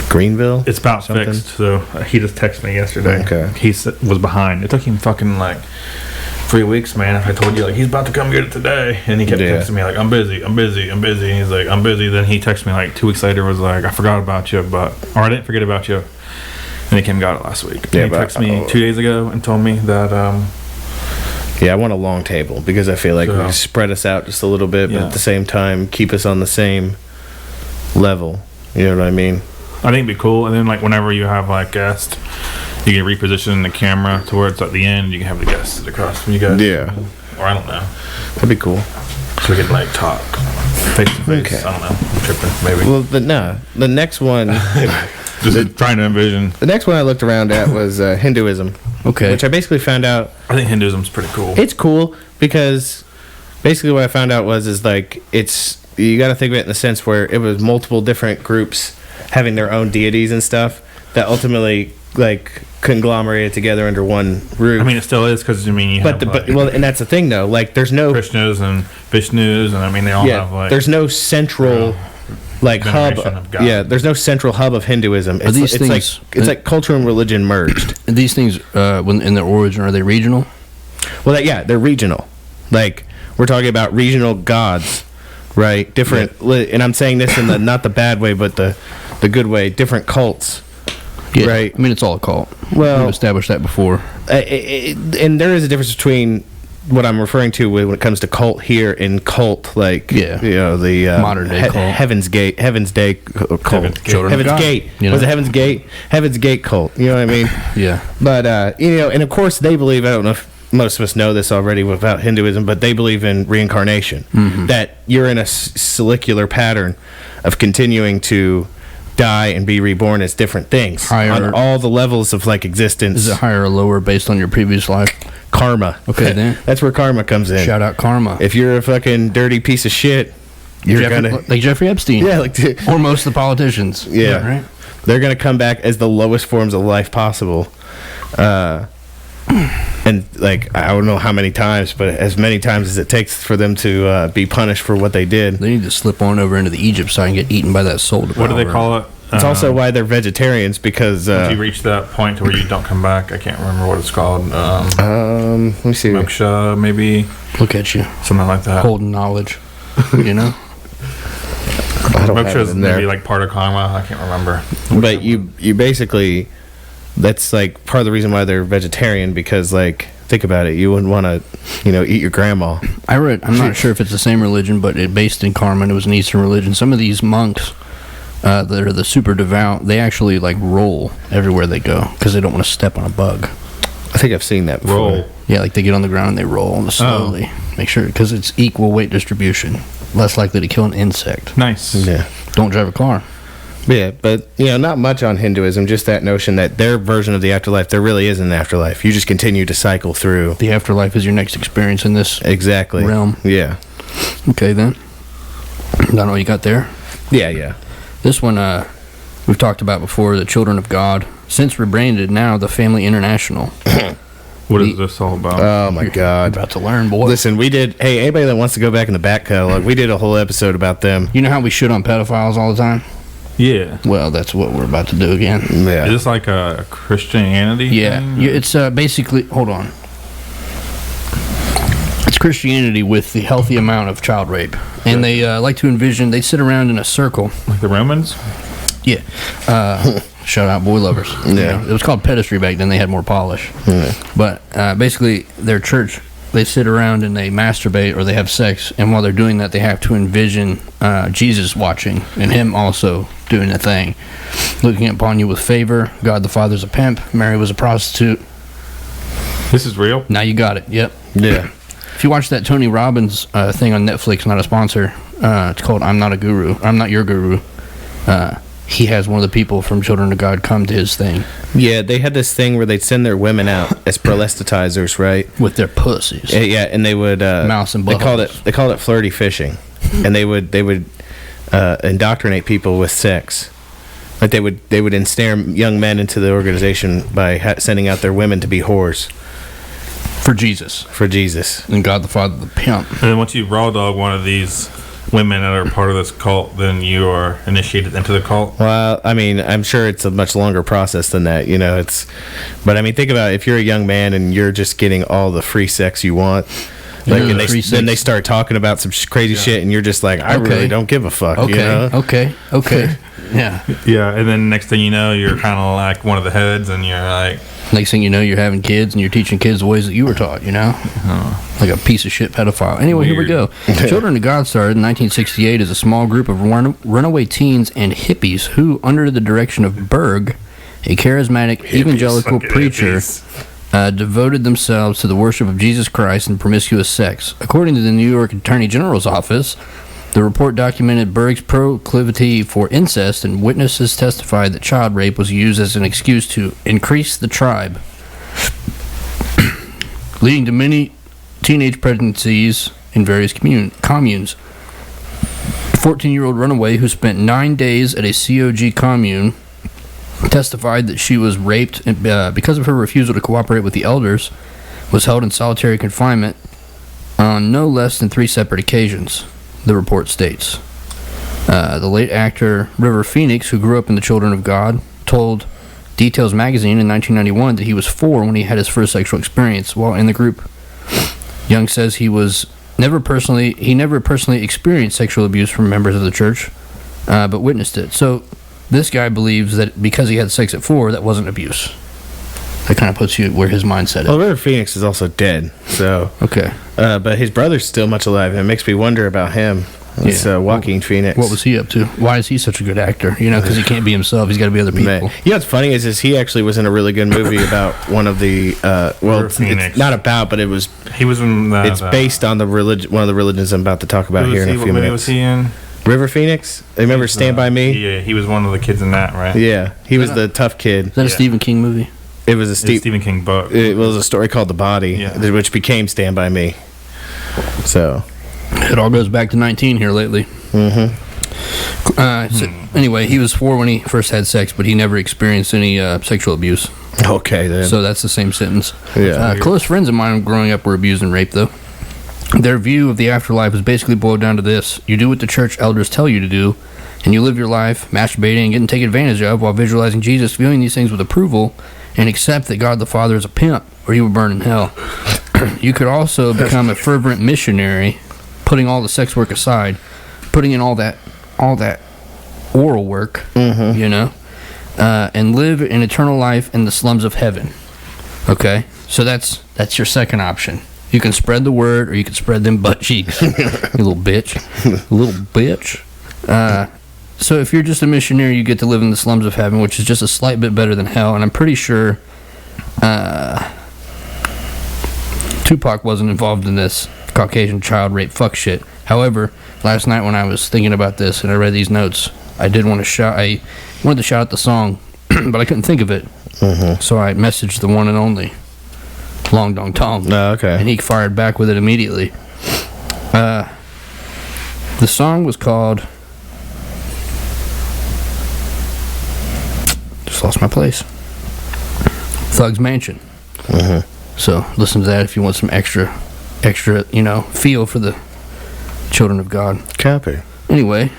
Greenville. It's about fixed. So he just texted me yesterday. Okay. He was behind. It took him fucking like 3 weeks, man. If I told you like he's about to come get it today, and he kept texting me like I'm busy. And he's like I'm busy. Then he texted me like 2 weeks later, was like I forgot about you, or I didn't forget about you. And he came and got it last week. Yeah, and he texted me 2 days ago and told me that. Yeah, I want a long table because I feel like we spread us out just a little bit, but at the same time keep us on the same level. You know what I mean? I think it'd be cool. And then like whenever you have like guests, you can reposition the camera to where it's at the end. You can have the guests sit across from you guys. Yeah. Or I don't know. That'd be cool. So we could like talk face to face. Okay. I don't know. I'm tripping. Maybe. Well, the next one. Just trying to envision. The next one I looked around at was Hinduism. Okay. Which I basically found out. I think Hinduism's pretty cool. It's cool because basically what I found out is like you got to think of it in the sense where it was multiple different groups having their own deities and stuff that ultimately like conglomerated together under one roof. I mean, it still is because you have and that's the thing though. Like, there's no Krishnas and Vishnus, and I mean they all have like. There's no central. Like hub, there's no central hub of Hinduism. It's like culture and religion merged. These things, when in their origin, are they regional? Well, they're regional. Like, we're talking about regional gods, right? Different, and I'm saying this in the not the bad way, but the good way. Different cults, right? I mean, it's all a cult. Well, we've established that before. And there is a difference between what I'm referring to when it comes to cult here and cult, like, the modern day cult. Heaven's Day cult. Heaven's Gate. You know? Was it Heaven's Gate? Heaven's Gate cult. You know what I mean? Yeah. But, and of course they believe, I don't know if most of us know this already about Hinduism, but they believe in reincarnation. Mm-hmm. That you're in a cellular pattern of continuing to die and be reborn as different things on all the levels of, like, existence. Is it higher or lower based on your previous life? Karma. Okay, then. That's where karma comes in. Shout out karma. If you're a fucking dirty piece of shit, you're gonna... Like Jeffrey Epstein. Yeah, like... Or most of the politicians. Yeah. Right? They're gonna come back as the lowest forms of life possible. And, like, I don't know how many times, but as many times as it takes for them to be punished for what they did. They need to slip on over into the Egypt side and get eaten by that soul devourer. What do they call it? It's also why they're vegetarians, because... if you reach that point to where you don't come back, I can't remember what it's called. let me see. Moksha, maybe. Look at you. Something like that. Holding knowledge. You know? I don't have Moksha it is in there. maybe like part of karma. I can't remember. But you basically... That's, like, part of the reason why they're vegetarian, because, like, think about it. You wouldn't want to, eat your grandma. I'm not sure if it's the same religion, but it's based in karma, and it was an Eastern religion. Some of these monks... that are the super devout, they actually, like, roll everywhere they go because they don't want to step on a bug. I think I've seen that before. Roll. Yeah, like they get on the ground and they roll slowly. Make sure, because it's equal weight distribution. Less likely to kill an insect. Nice. Yeah. Don't drive a car. Yeah, but, not much on Hinduism, just that notion that their version of the afterlife, there really is an afterlife. You just continue to cycle through. The afterlife is your next experience in this realm. Yeah. Okay, then. I don't know what you got there. Yeah. This one, we've talked about before, the Children of God. Since rebranded now, the Family International. What is this all about? Oh, my God. About to learn, boy. Listen, hey, anybody that wants to go back in the back catalog, we did a whole episode about them. You know how we shit on pedophiles all the time? Yeah. Well, that's what we're about to do again. Yeah. Is this like a Christianity Yeah. thing? Yeah, it's basically... Hold on. It's Christianity with the healthy amount of child rape. And they like to envision... They sit around in a circle. Like the Romans? Yeah. Shout out boy lovers. Yeah. It was called pedestry back then. They had more polish. Yeah. But basically, their church... They sit around and they masturbate or they have sex, and while they're doing that, they have to envision Jesus watching and him also doing the thing, looking upon you with favor. God the Father's a pimp. Mary was a prostitute. This is real? Now you got it. Yep. Yeah. If you watch that Tony Robbins thing on Netflix, not a sponsor, it's called "I'm Not a Guru." I'm not your guru. He has one of the people from Children of God come to his thing. Yeah, they had this thing where they'd send their women out as proselytizers, right? With their pussies. Yeah, and they would mouse and buttholes. They called it flirty fishing, and they would indoctrinate people with sex. Like they would ensnare young men into the organization by sending out their women to be whores for Jesus. And God the Father the pimp. And then once you raw dog one of these women that are part of this cult, then you are initiated into the cult. Well, I mean, I'm sure it's a much longer process than that, but I mean, think about it. If you're a young man and you're just getting all the free sex you want, like, and then they start talking about some crazy shit, and you're just like, I really don't give a fuck. Okay. Yeah. Yeah, and then next thing you know, you're kind of like one of the heads, and you're like... Next thing you know, you're having kids, and you're teaching kids the ways that you were taught, Like a piece of shit pedophile. Anyway, Here we go. Children of God started in 1968 as a small group of runaway teens and hippies who, under the direction of Berg, a charismatic evangelical preacher... devoted themselves to the worship of Jesus Christ and promiscuous sex. According to the New York Attorney General's office, the report documented Berg's proclivity for incest, and witnesses testified that child rape was used as an excuse to increase the tribe, leading to many teenage pregnancies in various communes. A 14-year-old runaway who spent 9 days at a COG commune testified that she was raped because of her refusal to cooperate with the elders, was held in solitary confinement on no less than 3 separate occasions, the report states. The late actor River Phoenix, who grew up in the Children of God, told Details magazine in 1991 that he was 4 when he had his first sexual experience while in the group. Young says he never personally experienced sexual abuse from members of the church, but witnessed it. So this guy believes that because he had sex at 4, that wasn't abuse. That kind of puts you where his mindset is. Well, River Phoenix is also dead, so Okay. but his brother's still much alive, and it makes me wonder about him. It's Joaquin Phoenix. What was he up to? Why is he such a good actor? Because he can't be himself. He's got to be other people. Man. You know what's funny is he actually was in a really good movie about one of the it's not about, but He was in it's based on the one of the religions I'm about to talk about here in a few What movie was minutes. he in? River Phoenix? Remember Stand By Me? Yeah, he was one of the kids in that, right? Yeah, he was the tough kid. Is that a Stephen King movie? It was a Stephen King book. It was a story called The Body, which became Stand By Me. So it all goes back to 19 here lately. So anyway, he was 4 when he first had sex, but he never experienced any sexual abuse. Okay, then. So that's the same sentence. Yeah. Close friends of mine growing up were abused and raped, though. Their view of the afterlife is basically boiled down to this: you do what the church elders tell you to do, and you live your life masturbating and getting taken advantage of while visualizing Jesus viewing these things with approval, and accept that God the Father is a pimp, or you will burn in hell. You could also become a fervent missionary, putting all the sex work aside, putting in all that oral work, and live an eternal life in the slums of heaven. Okay, so that's your second option. You can spread the word, or you can spread them butt cheeks. You little bitch. So if you're just a missionary, you get to live in the slums of heaven, which is just a slight bit better than hell. And I'm pretty sure Tupac wasn't involved in this Caucasian child rape fuck shit. However, last night when I was thinking about this and I read these notes, I wanted to shout out the song, but I couldn't think of it. So I messaged the one and only Long Dong Tong. Oh, okay. And he fired back with it immediately. The song was called... Just lost my place. Thug's Mansion. So listen to that if you want some extra, feel for the children of God. Copy. Anyway,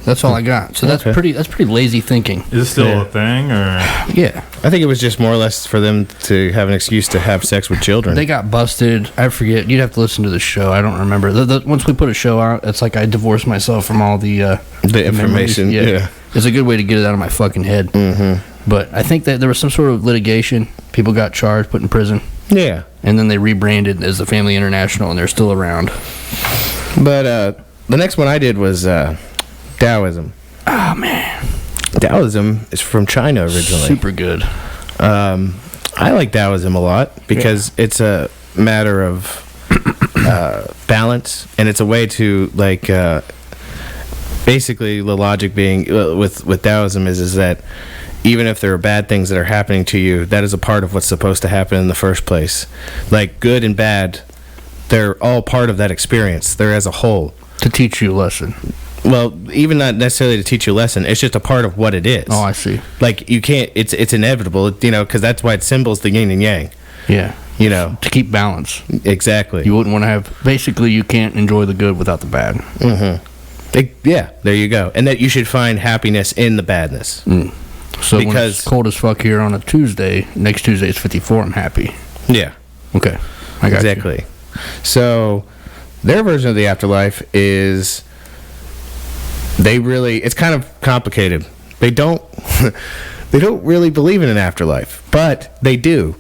that's all I got. So that's pretty lazy thinking. Is this still a thing, or? Yeah. I think it was just more or less for them to have an excuse to have sex with children. They got busted. I forget. You'd have to listen to the show. I don't remember. Once we put a show out, it's like I divorced myself from all the information. Yeah. It's a good way to get it out of my fucking head. But I think that there was some sort of litigation. People got charged, put in prison. Yeah. And then they rebranded as the Family International, and they're still around. But the next one I did was Taoism. Oh, man. Taoism is from China originally. Super good. I like Taoism a lot because it's a matter of balance, and it's a way to, like, basically the logic being with Taoism is that even if there are bad things that are happening to you, that is a part of what's supposed to happen in the first place. Like, good and bad, they're all part of that experience. They're as a whole. To teach you a lesson. Well, even not necessarily to teach you a lesson. It's just a part of what it is. Oh, I see. Like, you can't... It's inevitable, because that's why it symbols the yin and yang. Yeah. To keep balance. Exactly. You wouldn't want to have... Basically, you can't enjoy the good without the bad. Yeah, there you go. And that you should find happiness in the badness. So when it's cold as fuck here on a Tuesday, next Tuesday is 54, I'm happy. Yeah. Okay. I got exactly. So, their version of the afterlife is... It's kind of complicated. They don't really believe in an afterlife, but they do,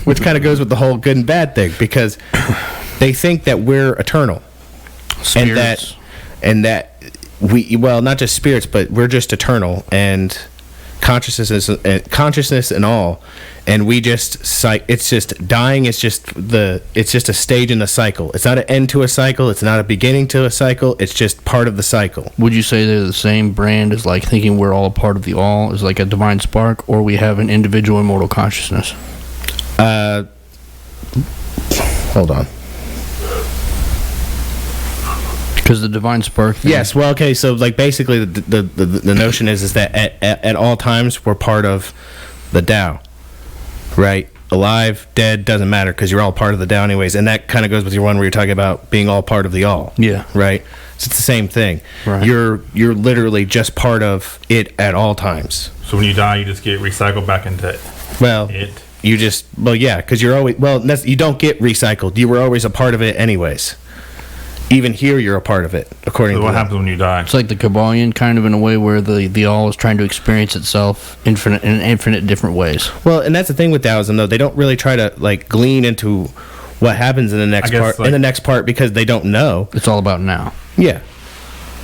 which kind of goes with the whole good and bad thing, because they think that we're eternal. Spirits. And that we, well, not just spirits, but we're just eternal, and consciousness and all, and we just it's just dying. It's just a stage in the cycle. It's not an end to a cycle. It's not a beginning to a cycle. It's just part of the cycle. Would you say they're the same brand as like thinking we're all a part of the all, is like a divine spark, or we have an individual immortal consciousness? Hold on. Because the divine spark thing. Yes, well, okay, so like basically the notion is that at all times we're part of the Tao, right? Alive, dead, doesn't matter, because you're all part of the Tao anyways, and that kind of goes with your one where you're talking about being all part of the all. Yeah. Right? So it's the same thing. Right. You're literally just part of it at all times. So when you die, you just get recycled back into Well, it. You just, well, yeah, because you're always, well, you don't get recycled. You were always a part of it anyways. Even here, you're a part of it, according So to what them. happens when you die? It's like the Kabbalion, kind of in a way where the all is trying to experience itself in infinite different ways. Well, and that's the thing with Taoism, though. They don't really try to, like, glean into what happens in the next part, because they don't know. It's all about now. Yeah.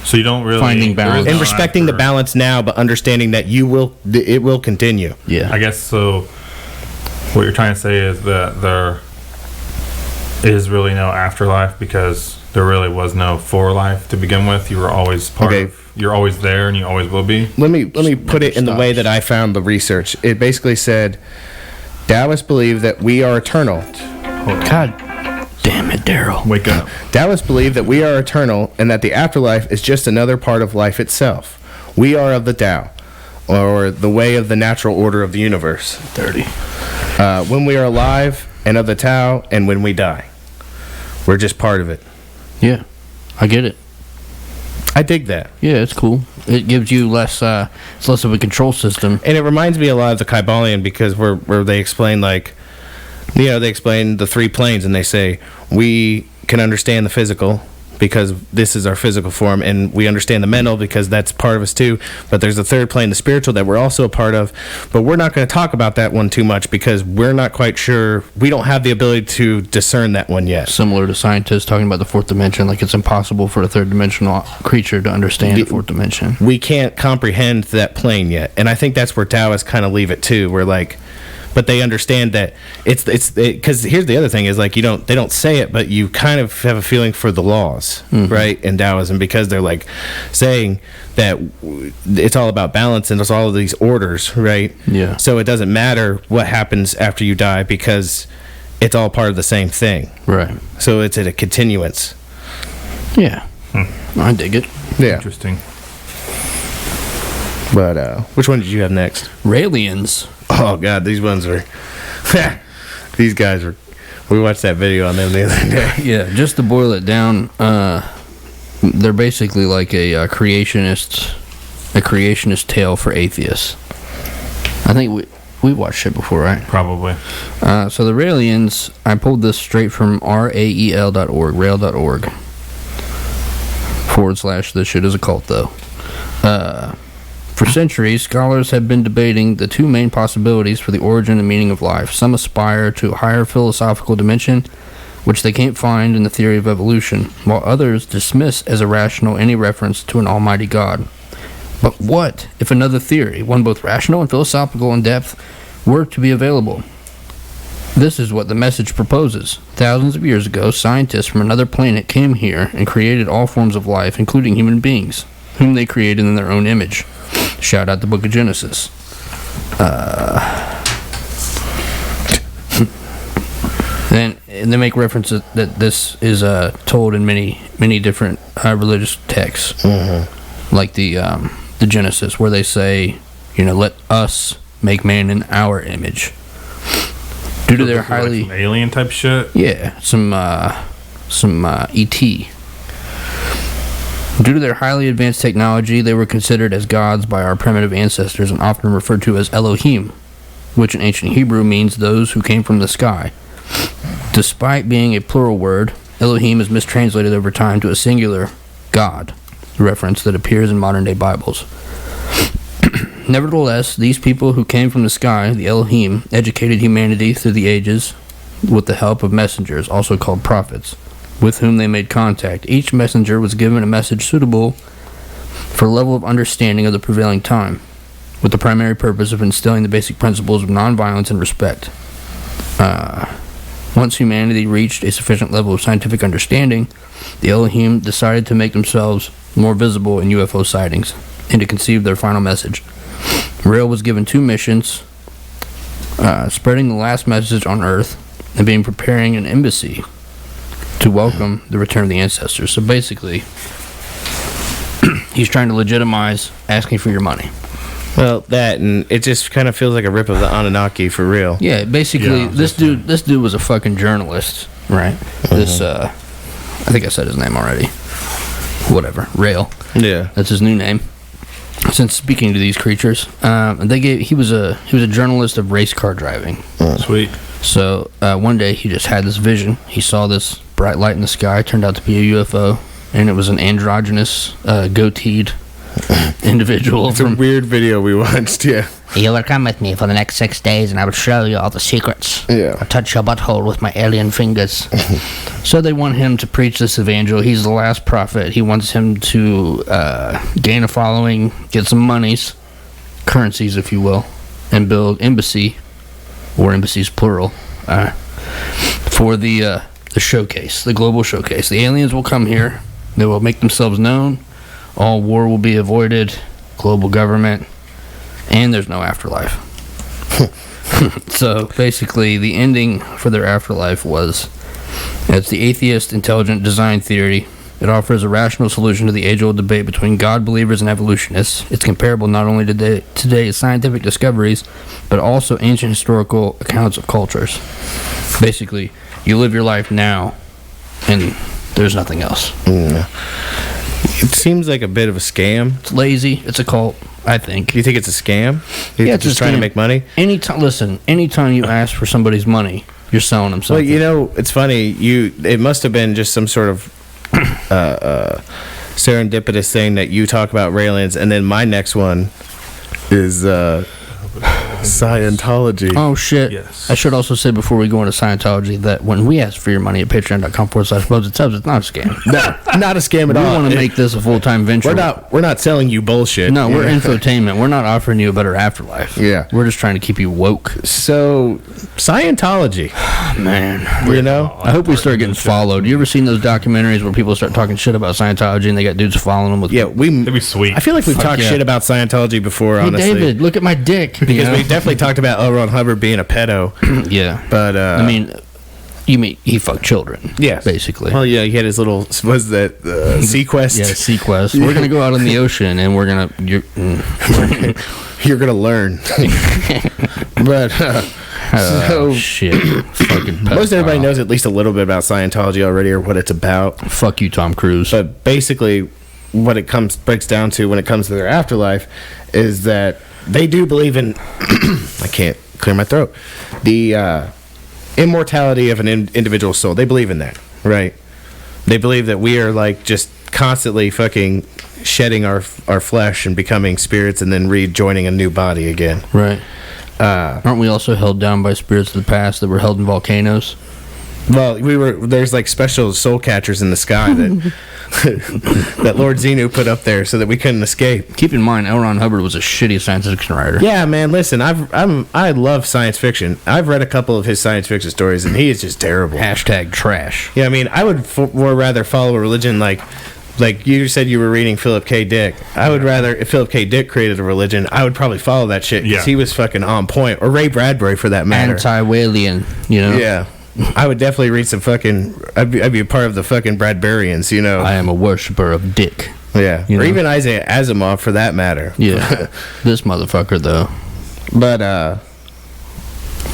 So you don't really Finding balance. And respecting the balance now, but understanding that it will continue. Yeah. I guess so. What you're trying to say is that there is really no afterlife because there really was no forelife to begin with. You were always you're always there and you always will be. Let me put it in the way that I found the research. It basically said Taoists believe that we are eternal. God damn it, Daryl. Wake up. Taoists believe that we are eternal and that the afterlife is just another part of life itself. We are of the Tao, or the way of the natural order of the universe. 30. When we are alive and of the Tao, and when we die. We're just part of it. Yeah, I get it. I dig that. Yeah, it's cool. It gives you less, it's less of a control system. And it reminds me a lot of the Kabbalion because where they explain, like, they explain the 3 planes and they say, we can understand the physical because this is our physical form, and we understand the mental because that's part of us too, but there's a 3rd plane, the spiritual, that we're also a part of, but we're not going to talk about that one too much because we're not quite sure, we don't have the ability to discern that one yet. Similar to scientists talking about the 4th dimension, like it's impossible for a 3rd dimensional creature to understand the 4th dimension. We can't comprehend that plane yet, and I think that's where Taoists kind of leave it too, where like, but they understand that it's because here's the other thing is like they don't say it, but you kind of have a feeling for the laws, right, in Taoism, because they're like saying that it's all about balance and it's all of these orders, right? Yeah. So it doesn't matter what happens after you die because it's all part of the same thing, Right. so it's at a continuance. Yeah. I dig it. Yeah. Interesting. But which one did you have next? Raelians. Oh God, these ones were. These guys were. We watched that video on them the other day. Yeah, just to boil it down, they're basically like a creationist tale for atheists. I think we watched it before, right? Probably. So the Raelians, I pulled this straight from rael.org, rail.org. / this shit is a cult, though. For centuries, scholars have been debating the 2 main possibilities for the origin and meaning of life. Some aspire to a higher philosophical dimension, which they can't find in the theory of evolution, while others dismiss as irrational any reference to an almighty God. But what if another theory, one both rational and philosophical in depth, were to be available? This is what the message proposes. Thousands of years ago, scientists from another planet came here and created all forms of life, including human beings, whom they created in their own image. Shout out the Book of Genesis. And they make references that this is told in many different religious texts, like the Genesis, where they say, let us make man in our image. Due to their highly some alien type shit. Yeah, some ET. Due to their highly advanced technology, they were considered as gods by our primitive ancestors and often referred to as Elohim, which in ancient Hebrew means those who came from the sky. Despite being a plural word, Elohim is mistranslated over time to a singular God, a reference that appears in modern-day Bibles. Nevertheless, these people who came from the sky, the Elohim, educated humanity through the ages with the help of messengers, also called prophets, with whom they made contact. Each messenger was given a message suitable for a level of understanding of the prevailing time, with the primary purpose of instilling the basic principles of nonviolence and respect. Once humanity reached a sufficient level of scientific understanding, the Elohim decided to make themselves more visible in UFO sightings and to conceive their final message. Rael was given 2 missions, spreading the last message on Earth and preparing an embassy to welcome the return of the ancestors. So basically, he's trying to legitimize asking for your money. Well, that, and it just kind of feels like a rip of the Anunnaki for real. Yeah, basically, this dude was a fucking journalist, right? This, I think I said his name already. Whatever, Rael. Yeah. That's his new name. since speaking to these creatures, he was a journalist of race car driving. Sweet. So one day he just had this vision. He saw this bright light in the sky. Turned out to be a UFO, and it was an androgynous, goateed individual. It's a weird video we watched. Yeah. You will come with me for the next 6 days, and I will show you all the secrets. Yeah. I'll touch your butthole with my alien fingers. So they want him to preach this evangel. He's the last prophet. He wants him to gain a following, get some monies, currencies, if you will, and build embassy, or embassies plural, for the showcase, the global showcase. The aliens will come here. They will make themselves known. All war will be avoided. Global government. And there's no afterlife. So basically, the ending for their afterlife was, it's the atheist intelligent design theory. It offers a rational solution to the age-old debate between God believers and evolutionists. It's comparable not only to today's scientific discoveries, but also ancient historical accounts of cultures. Basically, you live your life now, and there's nothing else. It seems like a bit of a scam. It's lazy. It's a cult, I think. Do you think it's a scam? Yeah, it's just trying to make money? Anytime you ask for somebody's money, you're selling them something. Well, you know, it's funny. It must have been just some sort of serendipitous thing that you talk about aliens, and then my next one is Scientology. Oh, shit. Yes. I should also say before we go into Scientology that when we ask for your money at patreon.com/Buds, it's not a scam. No, not a scam at all. We want to make this a full-time venture. We're not selling you bullshit. No, we're infotainment. We're not offering you a better afterlife. Yeah. We're just trying to keep you woke. So, Scientology. Man. You know? I hope we start getting followed. You ever seen those documentaries where people start talking shit about Scientology and they got dudes following them with... Yeah, That'd be sweet. I feel like we've talked yeah. shit about Scientology before, Hey, honestly. David, look at my dick. Because we definitely talked about L. Ron Hubbard being a pedo. Yeah. But, I mean, you mean he fucked children. yeah. Basically. Well, yeah, he had his little, was that Sequest? Yeah, Sequest. We're going to go out in the ocean and we're going to... You're going to learn. But, so, shit. Fucking most everybody pedophile. knows at least a little bit about Scientology already or what it's about. Fuck you, Tom Cruise. But basically, what it breaks down to when it comes to their afterlife is that they do believe in... I can't clear my throat. The immortality of an individual soul. They believe in that, right? They believe that we are like just constantly fucking shedding our flesh and becoming spirits and then rejoining a new body again. Right. Aren't we also held down by spirits of the past that were held in volcanoes? Well, there's like special soul catchers in the sky that that Lord Xenu put up there so that we couldn't escape. Keep in mind, L. Ron Hubbard was a shitty science fiction writer. Yeah, man. Listen, I love science fiction. I've read a couple of his science fiction stories, and he is just terrible. Hashtag trash. Yeah, I mean, I would more rather follow a religion like you said you were reading Philip K. Dick. I would rather, if Philip K. Dick created a religion, I would probably follow that shit because he was fucking on point. Or Ray Bradbury, for that matter. Anti-Walian, you know? Yeah. I would definitely read some fucking... I'd be a part of the fucking Bradburians, you know? I am a worshiper of Dick. Yeah. You or know? even Isaiah Asimov, for that matter. Yeah. This motherfucker, though. But,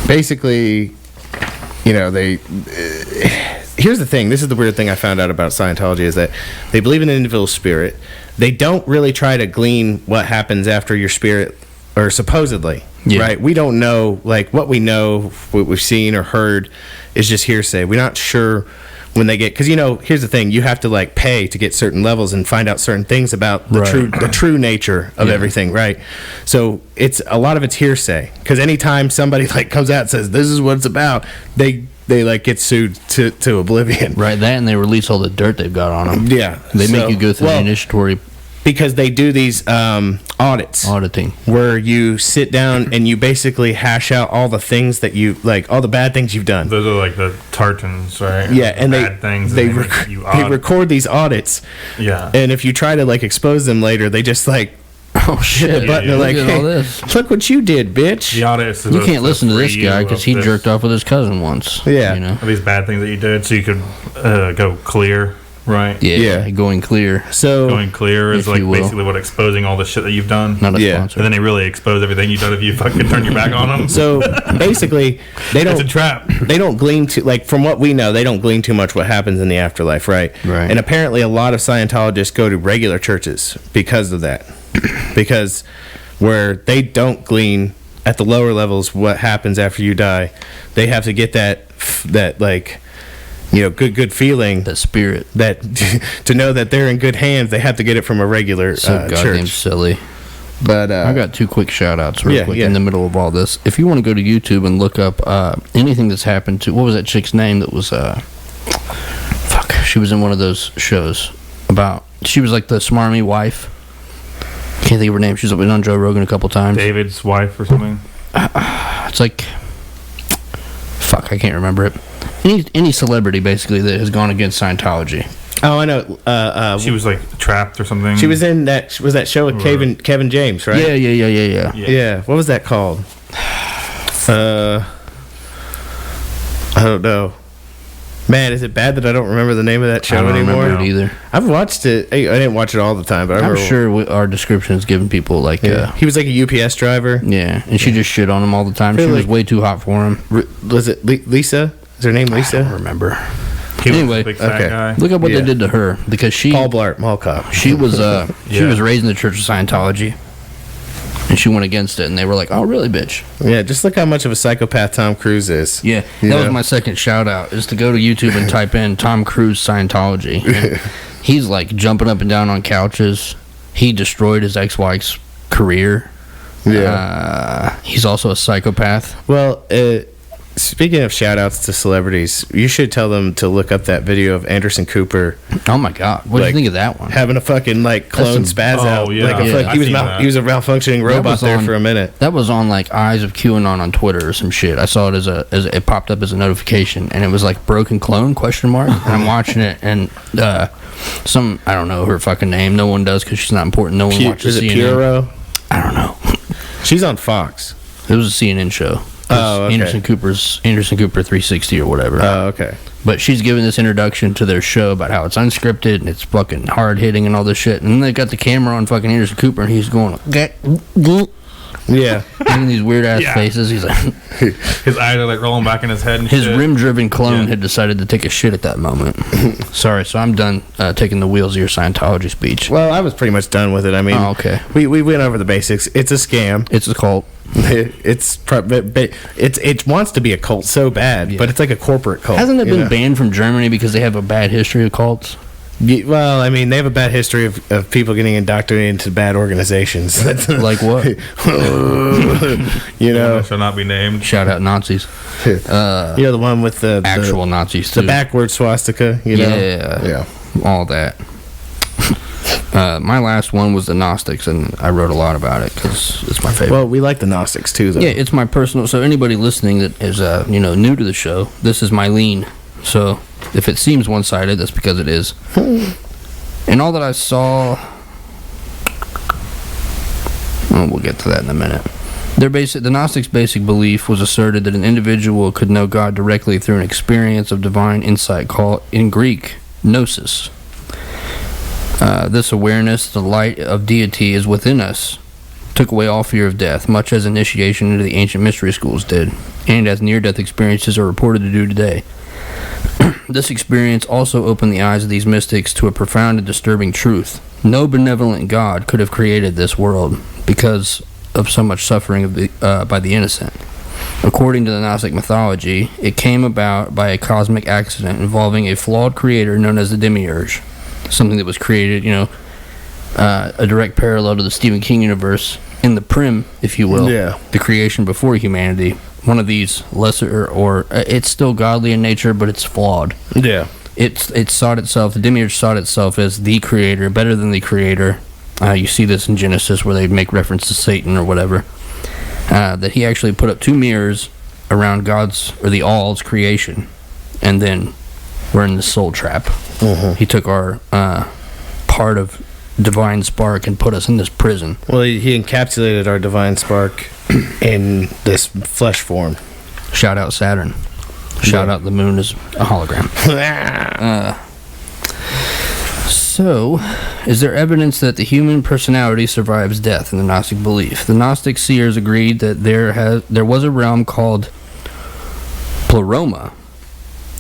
basically, you know, here's the thing. This is the weird thing I found out about Scientology is that they believe in an individual spirit. They don't really try to glean what happens after your spirit, or supposedly, right? We don't know, like, what we know, what we've seen or heard is just hearsay. We're not sure when they get, because, you know, here's the thing. You have to, like, pay to get certain levels and find out certain things about the true nature of everything, right? So a lot of it's hearsay, because anytime somebody, like, comes out and says, this is what it's about, they like get sued to oblivion. Right, that and they release all the dirt they've got on them. Yeah. They make you go through the initiatory... Because they do these audits. Auditing. Where you sit down and you basically hash out all the things that you, like, all the bad things you've done. Those are like the tartans, right? Yeah, and they record these audits. Yeah. And if you try to, like, expose them later, they just, like, oh shit! hit the button. They're like, all hey, this. look what you did, bitch. The audit is You can't listen to this guy because he jerked off with his cousin once. Yeah. You know? These bad things that you did, so you could go clear, right? Yeah. Going clear. So going clear is if like you will. basically what exposing all the shit that you've done. Not a Yeah. sponsor. And then they really expose everything you've done if you fucking turn your back on them. So basically, they It's a don't. trap. They don't glean too, like, from what we know, they don't glean too much what happens in the afterlife, right? Right. And apparently, a lot of Scientologists go to regular churches because of that. because where they don't glean at the lower levels what happens after you die, they have to get that like, you know, good feeling, The spirit. that to know that they're in good hands. They have to get it from a regular So goddamn church. silly. But I got two quick shout outs real Yeah, quick yeah. in the middle of all this. If you want to go to YouTube and look up anything that's happened to, what was that chick's name that was, fuck, she was in one of those shows about, she was like the smarmy wife. Can't think of her name. She's been on Joe Rogan a couple times. David's wife or something. It's like, fuck, I can't remember it. Any celebrity basically that has gone against Scientology. oh, I know. She was like trapped or something. She was in that show with Kevin James, right? Yeah. Yeah. What was that called? I don't know. Man, is it bad that I don't remember the name of that show I don't anymore? remember it either. I've watched it. I didn't watch it all the time, but I I'm remember. sure our descriptions giving people like, He was like a UPS driver. yeah, and she just shit on him all the time. She Really? was way too hot for him. Was it Lisa? Is her name I don't Lisa? remember. He was Anyway, a big fat okay. guy. Look at what Yeah. they did to her because she Paul Blart, Mall Cop. she was she Yeah. was raised in the Church of Scientology, and she went against it, and they were like, "Oh, really, bitch?" Yeah, just look how much of a psychopath Tom Cruise is. Yeah, You that know? was my second shout out is to go to YouTube and type in Tom Cruise Scientology. And he's like jumping up and down on couches. He destroyed his ex-wife's career. Yeah. He's also a psychopath. Well, speaking of shout outs to celebrities, you should tell them to look up that video of Anderson Cooper Oh my god, what do Like, you think of that one? having a fucking like clone some- spaz out. yeah. Like, Yeah, he was I've seen that. he was a malfunctioning robot was there on- for a minute. That was on like Eyes of QAnon on Twitter or some shit. I saw it as it popped up as a notification, and it was like broken clone ? And I'm watching it, and some I don't know her fucking name. No one does because she's not important. No one watches Is it CNN. Puro? I don't know. She's on Fox. It was a CNN show. Oh, okay. Anderson Cooper 360 or whatever. Oh, okay. But she's giving this introduction to their show about how it's unscripted and it's fucking hard hitting and all this shit. And then they got the camera on fucking Anderson Cooper, and he's going Yeah. making these weird ass Yeah. faces. He's like, His eyes are like rolling back in his head and his shit. rim-driven clone Yeah. had decided to take a shit at that moment. Sorry, so I'm done taking the wheels of your Scientology speech. Well, I was pretty much done with it. I mean, Oh, okay. we went over the basics. It's a scam. It's a cult. It wants to be a cult so bad, but it's like a corporate cult. Hasn't it you been know? banned from Germany because they have a bad history of cults? Well, I mean, they have a bad history of people getting indoctrinated into bad organizations. Like what? You know, That shall not be named. Shout out Nazis. you know the one with the Actual Nazis, the too. backward swastika. You know, Yeah. All that. My last one was the Gnostics, and I wrote a lot about it because it's my favorite. Well, we like the Gnostics too, though. Yeah, it's my personal. So anybody listening that is new to the show, this is my lean. So if it seems one-sided, that's because it is. And all that I saw, we'll get to that in a minute. The Gnostics' basic belief was asserted that an individual could know God directly through an experience of divine insight called, in Greek, gnosis. This awareness, the light of deity, is within us, took away all fear of death, much as initiation into the ancient mystery schools did, and as near-death experiences are reported to do today. This experience also opened the eyes of these mystics to a profound and disturbing truth. No benevolent God could have created this world because of so much suffering by the innocent. According to the Gnostic mythology, it came about by a cosmic accident involving a flawed creator known as the Demiurge, something that was created, a direct parallel to the Stephen King universe in the Prim, if you will, Yeah. the creation before humanity. One of these lesser, or it's still godly in nature, but it's flawed. Yeah. It sought itself, the Demiurge sought itself as the creator, better than the creator. You see this in Genesis where they make reference to Satan or whatever. That he actually put up two mirrors around the all's creation, and then we're in the soul trap. He took our part of divine spark and put us in this prison. Well, he encapsulated our divine spark in this flesh form. Shout out Saturn. Shout out the moon is a hologram. So, is there evidence that the human personality survives death in the Gnostic belief? The Gnostic seers agreed that there was a realm called Pleroma,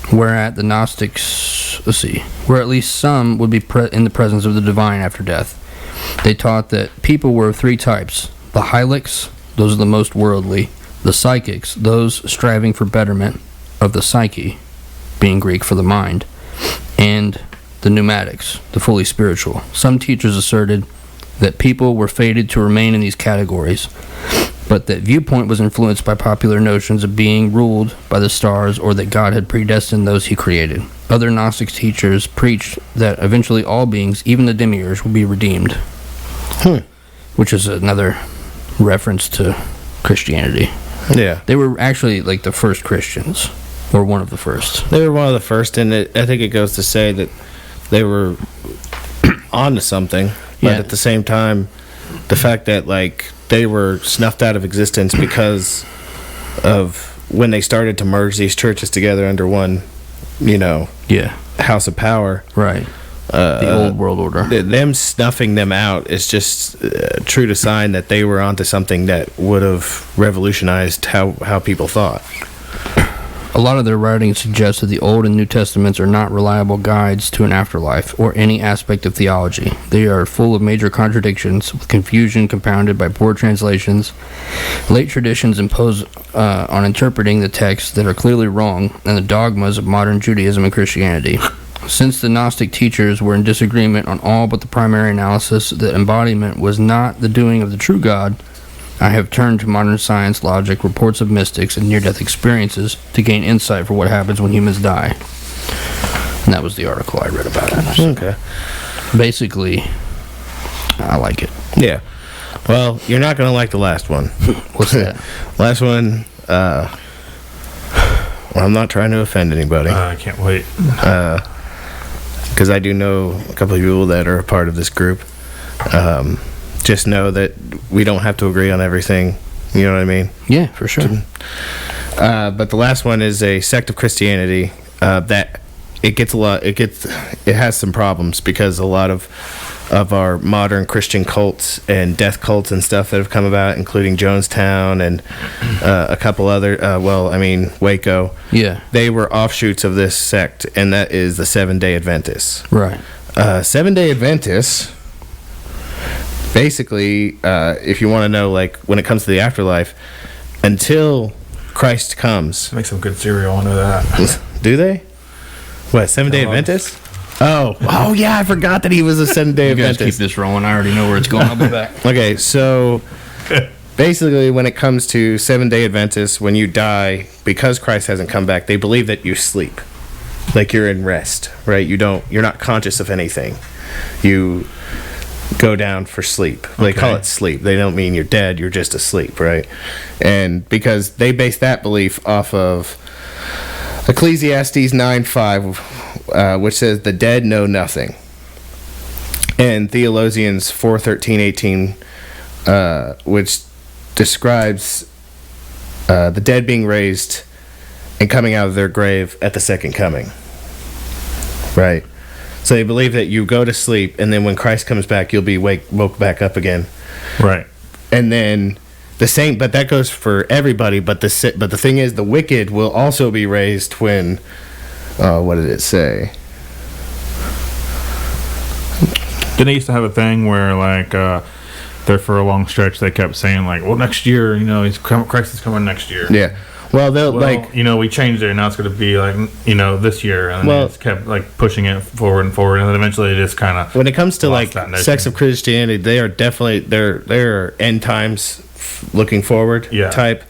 where at the Gnostics, where at least some would be in the presence of the divine after death. They taught that people were of three types: the hylics, those are the most worldly; the psychics, those striving for betterment of the psyche, being Greek for the mind; and the pneumatics, the fully spiritual. Some teachers asserted that people were fated to remain in these categories, but that viewpoint was influenced by popular notions of being ruled by the stars, or that God had predestined those he created. Other Gnostic teachers preached that eventually all beings, even the demiurge, will be redeemed, which is another reference to Christianity. Yeah. They were actually like the first Christians, or one of the first. They were one of the first, and I think it goes to say that they were onto something, but at the same time, the fact that like they were snuffed out of existence because of when they started to merge these churches together under one, house of power. Right. The old world order. Them snuffing them out is just true to sign that they were onto something that would have revolutionized how people thought. A lot of their writings suggest that the Old and New Testaments are not reliable guides to an afterlife or any aspect of theology. They are full of major contradictions, with confusion compounded by poor translations. Late traditions impose on interpreting the texts that are clearly wrong, and the dogmas of modern Judaism and Christianity. Since the Gnostic teachers were in disagreement on all but the primary analysis, that embodiment was not the doing of the true God, I have turned to modern science, logic, reports of mystics, and near-death experiences to gain insight for what happens when humans die. And that was the article I read about it. So okay. Basically, I like it. Yeah. Well, you're not going to like the last one. What's that? Last one, I'm not trying to offend anybody. I can't wait. Because I do know a couple of people that are a part of this group. Just know that we don't have to agree on everything. You know what I mean? Yeah, for sure. But the last one is a sect of Christianity that it has some problems, because a lot of our modern Christian cults and death cults and stuff that have come about, including Jonestown and a couple other, Waco. Yeah. They were offshoots of this sect, and that is the Seventh-day Adventists. Right. Seventh-day Adventists, basically, if you want to know, like, when it comes to the afterlife, until Christ comes. Make some good cereal, I know that. Do they? What, Seventh-day Adventists? Oh yeah, I forgot that he was a Seventh-day Adventist. You guys keep this rolling. I already know where it's going. I'll be back. Okay, so basically, when it comes to Seventh-day Adventists, when you die, because Christ hasn't come back, they believe that you sleep, like you're in rest, right? You're not conscious of anything. You go down for sleep. They call it sleep. They don't mean you're dead. You're just asleep, right? And because they base that belief off of Ecclesiastes 9:5, which says the dead know nothing, and Theologians 4:13-18, which describes the dead being raised and coming out of their grave at the second coming, right? So they believe that you go to sleep, and then when Christ comes back, you'll be woke back up again. Right. And then the same, but that goes for everybody. But the thing is, the wicked will also be raised when. What did it say? Didn't they used to have a thing where, like, there for a long stretch they kept saying, like, well, next year, Christ is coming next year. Yeah. Well, we changed it, and now it's going to be like, this year, and then it's kept like pushing it forward, and then eventually it just kind of. When it comes to like sects of Christianity, they are definitely they're end times, looking forward type,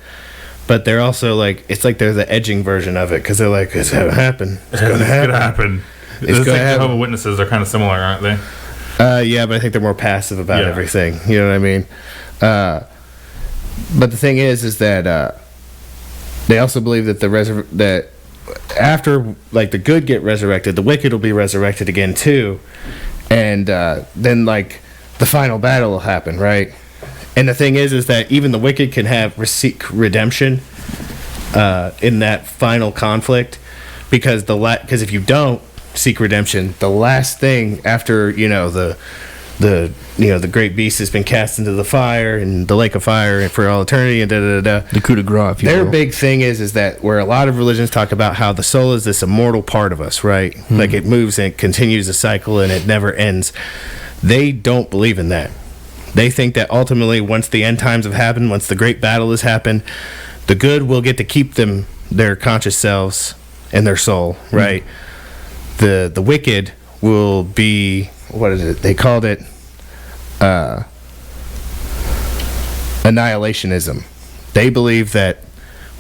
but they're also like, it's like they're the edging version of it, because they're like, it's going to happen. It's going to happen. It's like Jehovah's Witnesses are kind of similar, aren't they? Yeah, but I think they're more passive about everything. You know what I mean? But the thing is that. They also believe that that after, like, the good get resurrected, the wicked will be resurrected again too, and then like the final battle will happen, right? And the thing is that even the wicked can seek redemption in that final conflict, because because if you don't seek redemption, the last thing after the great beast has been cast into the fire and the lake of fire and for all eternity, and the coup de grace. Their big thing is that where a lot of religions talk about how the soul is this immortal part of us, right? Like it moves and it continues a cycle and it never ends. They don't believe in that. They think that ultimately, once the end times have happened, once the great battle has happened, the good will get to keep them, their conscious selves and their soul, right? The wicked will be, what is it? They called it annihilationism. They believe that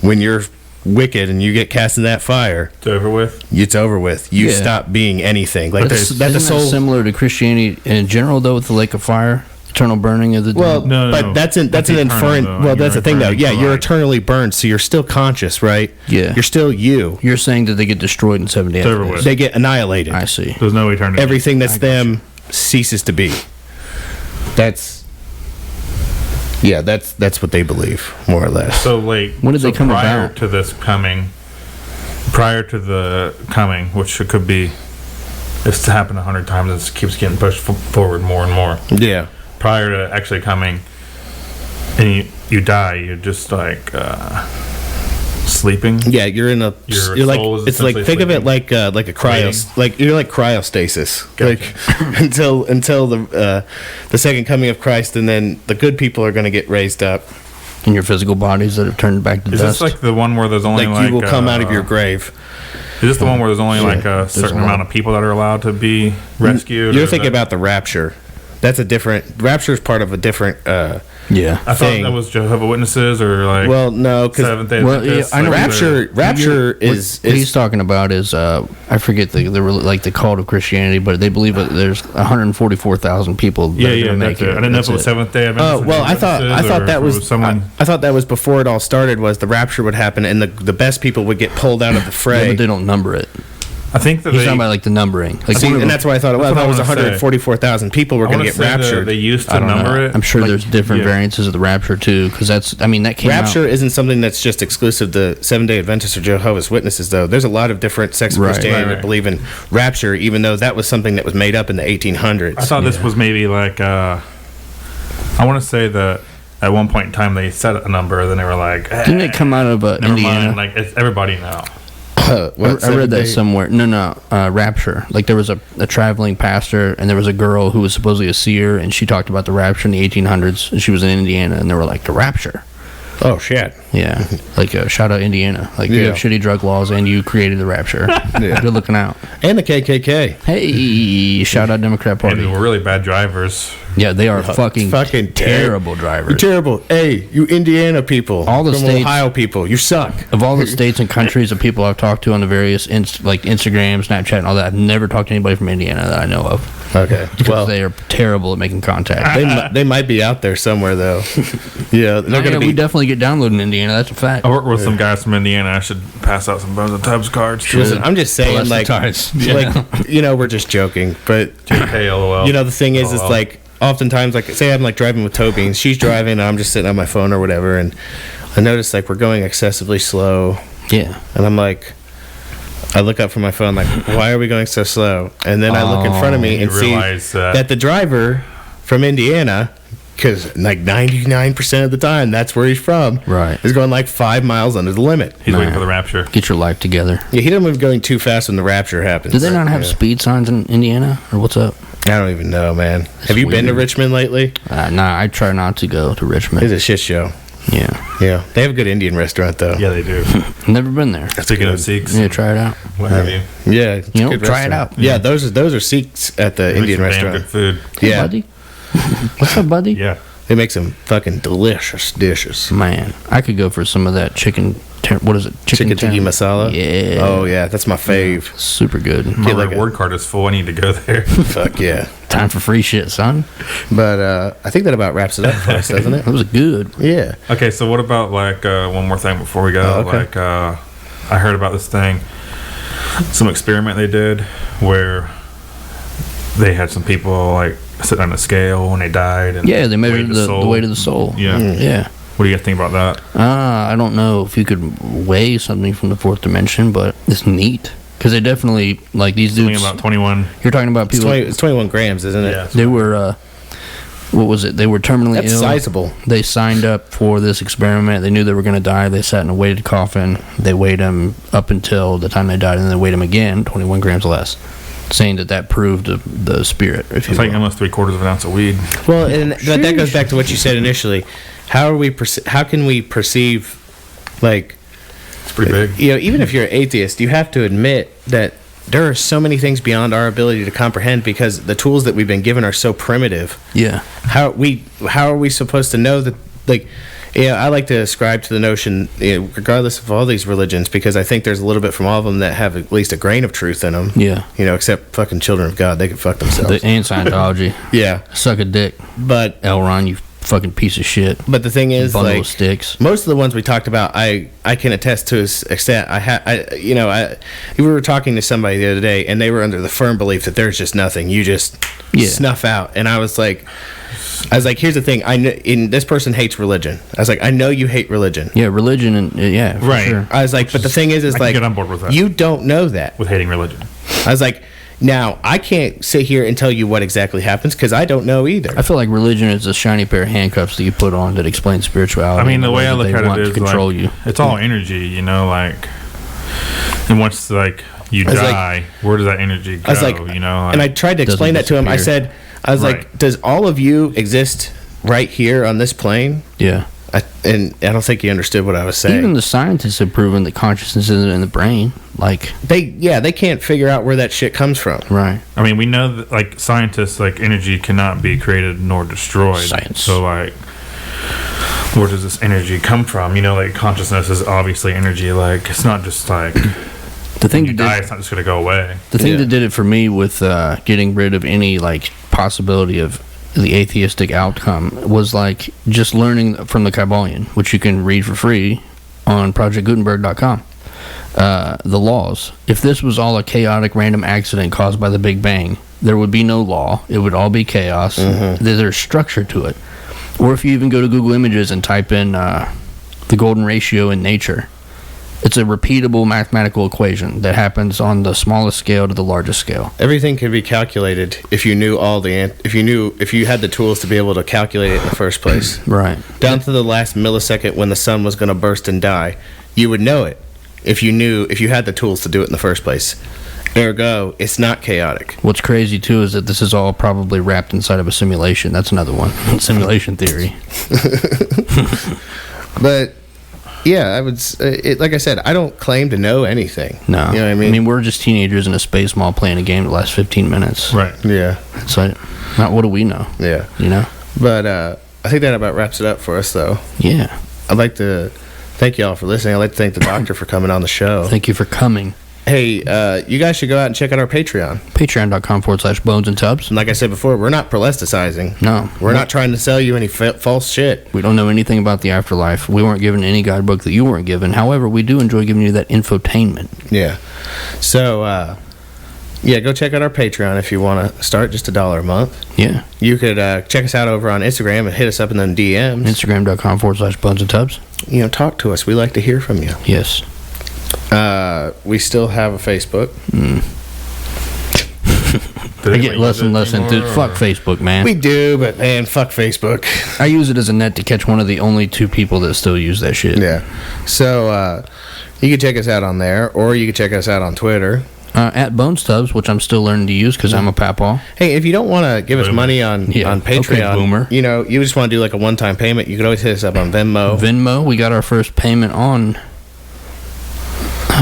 when you're wicked and you get cast in that fire, It's over with. it's over with. You Yeah. stop being anything. Like Isn't the that soul. similar to Christianity in general, though, with the lake of fire, eternal burning of the Well, dead? No, but that's an That's eternal, inferent. though. Well, that's You're the thing, though. burning Yeah, for you're life. eternally burned, so you're still conscious, right? Yeah. You're still you. You're saying that they get destroyed in 7 days. It's over with. They get annihilated. I see. There's no eternity. Everything that's them ceases to be. That's what they believe, more or less. So like, When did they come prior about? to this coming? Prior to the coming, which it could be, it's happened 100 times. It keeps getting pushed forward more and more. Yeah. Prior to actually coming, and you die, you're just like sleeping. Yeah, you're in a. Your You're like soul is it's like essentially think of it sleeping. like a cryo Waiting. like you're like cryostasis Gotcha. like until the second coming of Christ, and then the good people are going to get raised up. In your physical bodies that have turned back to Is dust. this like the one where there's only Like like you will come out of your grave. Is this the one where there's only like a certain a lot. amount of people that are allowed to be rescued? You're or is thinking that- about the rapture. That's a different. Rapture is part of a different. yeah. I thought thing. that was Jehovah Witnesses or like Well, no, because Seventh Day Well, Adventists. yeah, I know like rapture is What he's talking about is I forget the like the cult of Christianity, but they believe that there's 144,000 people. That Yeah, are yeah, gonna that's make it. I didn't know if That's it was Seventh Day Adventists. Oh well, I thought that or was someone. I thought that was before it all started. Was the rapture would happen and the best people would get pulled out of the Yeah, fray. but they don't number it. I think that He's they. talking about like the numbering. Like See, one of and them- that's why I thought it was. That's I what thought it was I wanna say. 144,000 people were I going to want get to say that raptured. they used to I don't number know. it. I'm sure Like, there's different yeah. variances of the rapture too, because that came Rapture out. isn't something that's just exclusive to Seventh-day Adventists or Jehovah's Witnesses, though. There's a lot of different sects of Right. Christianity Right, that believe in rapture, even though that was something that was made up in the 1800s. I thought this was maybe like. I want to say that at one point in time they set a number, then they were like, Didn't it come out of never Indiana? mind. Like it's everybody now. What, I read that Seventh-day- somewhere. No, rapture. Like there was a traveling pastor, and there was a girl who was supposedly a seer, and she talked about the rapture in the 1800s. And she was in Indiana, and they were like, the rapture. Oh, shit. Yeah, like shout out Indiana. Like you Yeah. have shitty drug laws, and you created the rapture. Yeah. Good looking out. And the KKK. Hey, shout out Democrat And Party. they were really bad drivers. Yeah, they are fucking terrible You're drivers. terrible. Hey, you Indiana people. All the from states- Ohio people. You suck. Of all the states and countries of people I've talked to on the various like Instagram, Snapchat, and all that, I've never talked to anybody from Indiana that I know of. Okay. Because Well, they are terrible at making contact. they might be out there somewhere, though. Yeah, they're Yeah, going to we be. definitely get downloaded in Indiana. That's a fact. I work with some guys from Indiana. I should pass out some Bones and Tubs cards too. Listen, I'm just saying, Bless the like, ties. we're just joking, but JK, LOL. you know, the thing is, it's LOL. like oftentimes, like, say I'm like driving with Toby, and she's driving, and I'm just sitting on my phone or whatever, and I notice like we're going excessively slow, Yeah. and I'm like, I look up from my phone, like, why are we going so slow? And then I look in front of me you and see realize that- that the driver from Indiana, because like 99% of the time that's where he's from, Right. is going like 5 miles under the limit. He's waiting Man. for the rapture. Get your life together. Yeah, he doesn't move going too fast when the rapture happens. Do they not have Yeah. speed signs in Indiana? Or what's up? I don't even know, man. Have you been to weird. Richmond lately? Nah, I try not to go to It's Richmond. a shit show. Yeah. Yeah, they have a good Indian restaurant though. Yeah, they do. Never been there. Speaking of Sikhs, Yeah, try it out. what have you? Yeah, it's a You know, good try it restaurant. out. Yeah, those are Sikhs at the They make Indian some damn restaurant. good food. Hey, Yeah, buddy. What's up, buddy? Yeah. they make some fucking delicious dishes. Man, I could go for some of that chicken. What is it? Chicken tikka tem- masala. Yeah. Oh yeah, that's my fave. Super good. My like reward card is full. I need to go there. Fuck yeah. Time for free shit, son. But I think that about wraps it up for us, doesn't it? That was good. Yeah. Okay, so what about like one more thing before we go? Oh, okay. Like I heard about this thing, some experiment they did where they had some people like sit on a scale when they died. And Yeah, they measured weighed the soul. weight of the soul. Yeah. Yeah. What do you guys think about that? I don't know if you could weigh something from the fourth dimension, but it's neat. Because they definitely, like, these Something dudes. about 21. You're talking about people. It's 21 grams, isn't it? Yeah. They were, what was it? They were terminally That's ill. sizable. They signed up for this experiment. They knew they were going to die. They sat in a weighted coffin. They weighed them up until the time they died, and then they weighed them again, 21 grams less. saying that proved the spirit. If you It's like will. almost 3/4 of an ounce of weed. Well, and that goes back to what you said initially. How can we perceive, like, It's pretty big. you know, even if you're an atheist, you have to admit that there are so many things beyond our ability to comprehend because the tools that we've been given are so primitive. Yeah. How are we supposed to know that? Like, I like to ascribe to the notion, regardless of all these religions, because I think there's a little bit from all of them that have at least a grain of truth in them. Yeah. Except fucking Children of God, they can fuck themselves. And Scientology. Yeah, Suck a dick. but L. Ron, you fucking piece of shit. the thing is, Bundle like, of sticks. most of the ones we talked about, I can attest to an extent. We were talking to somebody the other day, and they were under the firm belief that there's just nothing. You just snuff out. And I was like, here's the thing. This person hates religion. I was like, I know you hate religion. Yeah, religion and yeah, for Right. sure. I was like, but the thing is I can like, get on board with that. you don't know that. With hating religion. I was like, now I can't sit here and tell you what exactly happens because I don't know either. I feel like religion is a shiny pair of handcuffs that you put on that explains spirituality. I mean, and the way I that look they at want it to is control like, you. it's all energy, like, and once like you I was like- die, where does that energy go? I was like, Like, and I tried to Doesn't explain that to him. I disappear. said, I was Right. like, does all of you exist right here on this plane? Yeah. And I don't think he understood what I was saying. Even the scientists have proven that consciousness isn't in the brain. Like, they can't figure out where that shit comes from. right. I mean, we know that like scientists, like energy cannot be created nor destroyed. Science. So like, where does this energy come from? Like consciousness is obviously energy. Like it's not just like The thing you that die, did, it's not just gonna go away. the thing Yeah. that did it for me with getting rid of any like possibility of the atheistic outcome was like just learning from the Kabbalion, which you can read for free on projectgutenberg.com. The laws. If this was all a chaotic random accident caused by the Big Bang, there would be no law. It would all be chaos. There's structure to it. Or if you even go to Google Images and type in the golden ratio in nature, it's a repeatable mathematical equation that happens on the smallest scale to the largest scale. Everything could be calculated if you knew if you had the tools to be able to calculate it in the first place. Right. Down to the last millisecond when the sun was going to burst and die, you would know it if you had the tools to do it in the first place. Ergo, it's not chaotic. What's crazy too is that this is all probably wrapped inside of a simulation. That's another one. Simulation theory. But yeah, I would. Like I said, I don't claim to know anything. No. You know what I mean? we're just teenagers in a space mall playing a game that lasts 15 minutes. Right. Yeah, It's like, not what do we know? yeah. You know? But I think that about wraps it up for us, though. Yeah. I'd like to thank you all for listening. I'd like to thank the doctor for coming on the show. Thank you for coming. Hey, you guys should go out and check out our Patreon. Patreon.com/bones and tubs. And like I said before, we're not proselytizing. No. We're not trying to sell you any false shit. We don't know anything about the afterlife. We weren't given any guidebook that you weren't given. However, we do enjoy giving you that infotainment. Yeah. So, go check out our Patreon if you want to start just $1 a month. Yeah. You could check us out over on Instagram and hit us up in them DMs. Instagram.com/bones and tubs. Talk to us. We like to hear from you. Yes. We still have a Facebook. I get less and less into fuck Facebook, man. We do, but man, fuck Facebook. I use it as a net to catch one of the only 2 people that still use that shit. Yeah. So, you can check us out on there, or you can check us out on Twitter. At Bones Tubs, which I'm still learning to use because I'm a papaw. Hey, if you don't want to give us money on Patreon, okay, boomer. You just want to do like a one-time payment, you could always hit us up on Venmo. Venmo, we got our first payment on.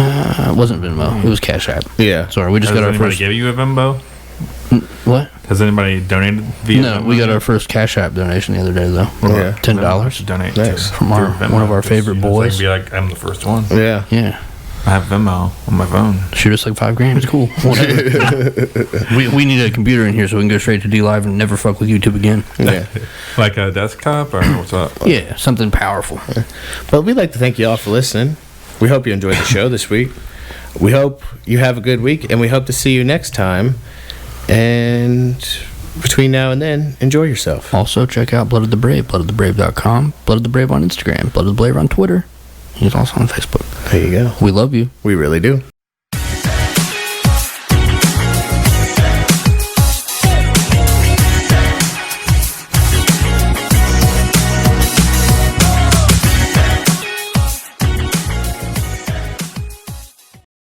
It wasn't Venmo. It was Cash App. Yeah. Sorry, we just Has got our anybody first. give you a Venmo? What? Has anybody donated via No, Venmo? we got our first Cash App donation the other day though. Yeah. $10. Donate Nice. to From one of our favorite So I boys. can be like, I'm the first one. Yeah. Yeah. I have Venmo on my phone. Shoot us like $5,000. It's cool. Whatever. we need a computer in here so we can go straight to D Live and never fuck with YouTube again. Yeah. Like a desktop or what's up? Yeah, something powerful. But we'd like to thank you all for listening. We hope you enjoyed the show this week. We hope you have a good week, and we hope to see you next time. And between now and then, enjoy yourself. Also, check out Blood of the Brave, bloodofthebrave.com, Blood of the Brave on Instagram, Blood of the Brave on Twitter. He's also on Facebook. There you go. We love you. We really do.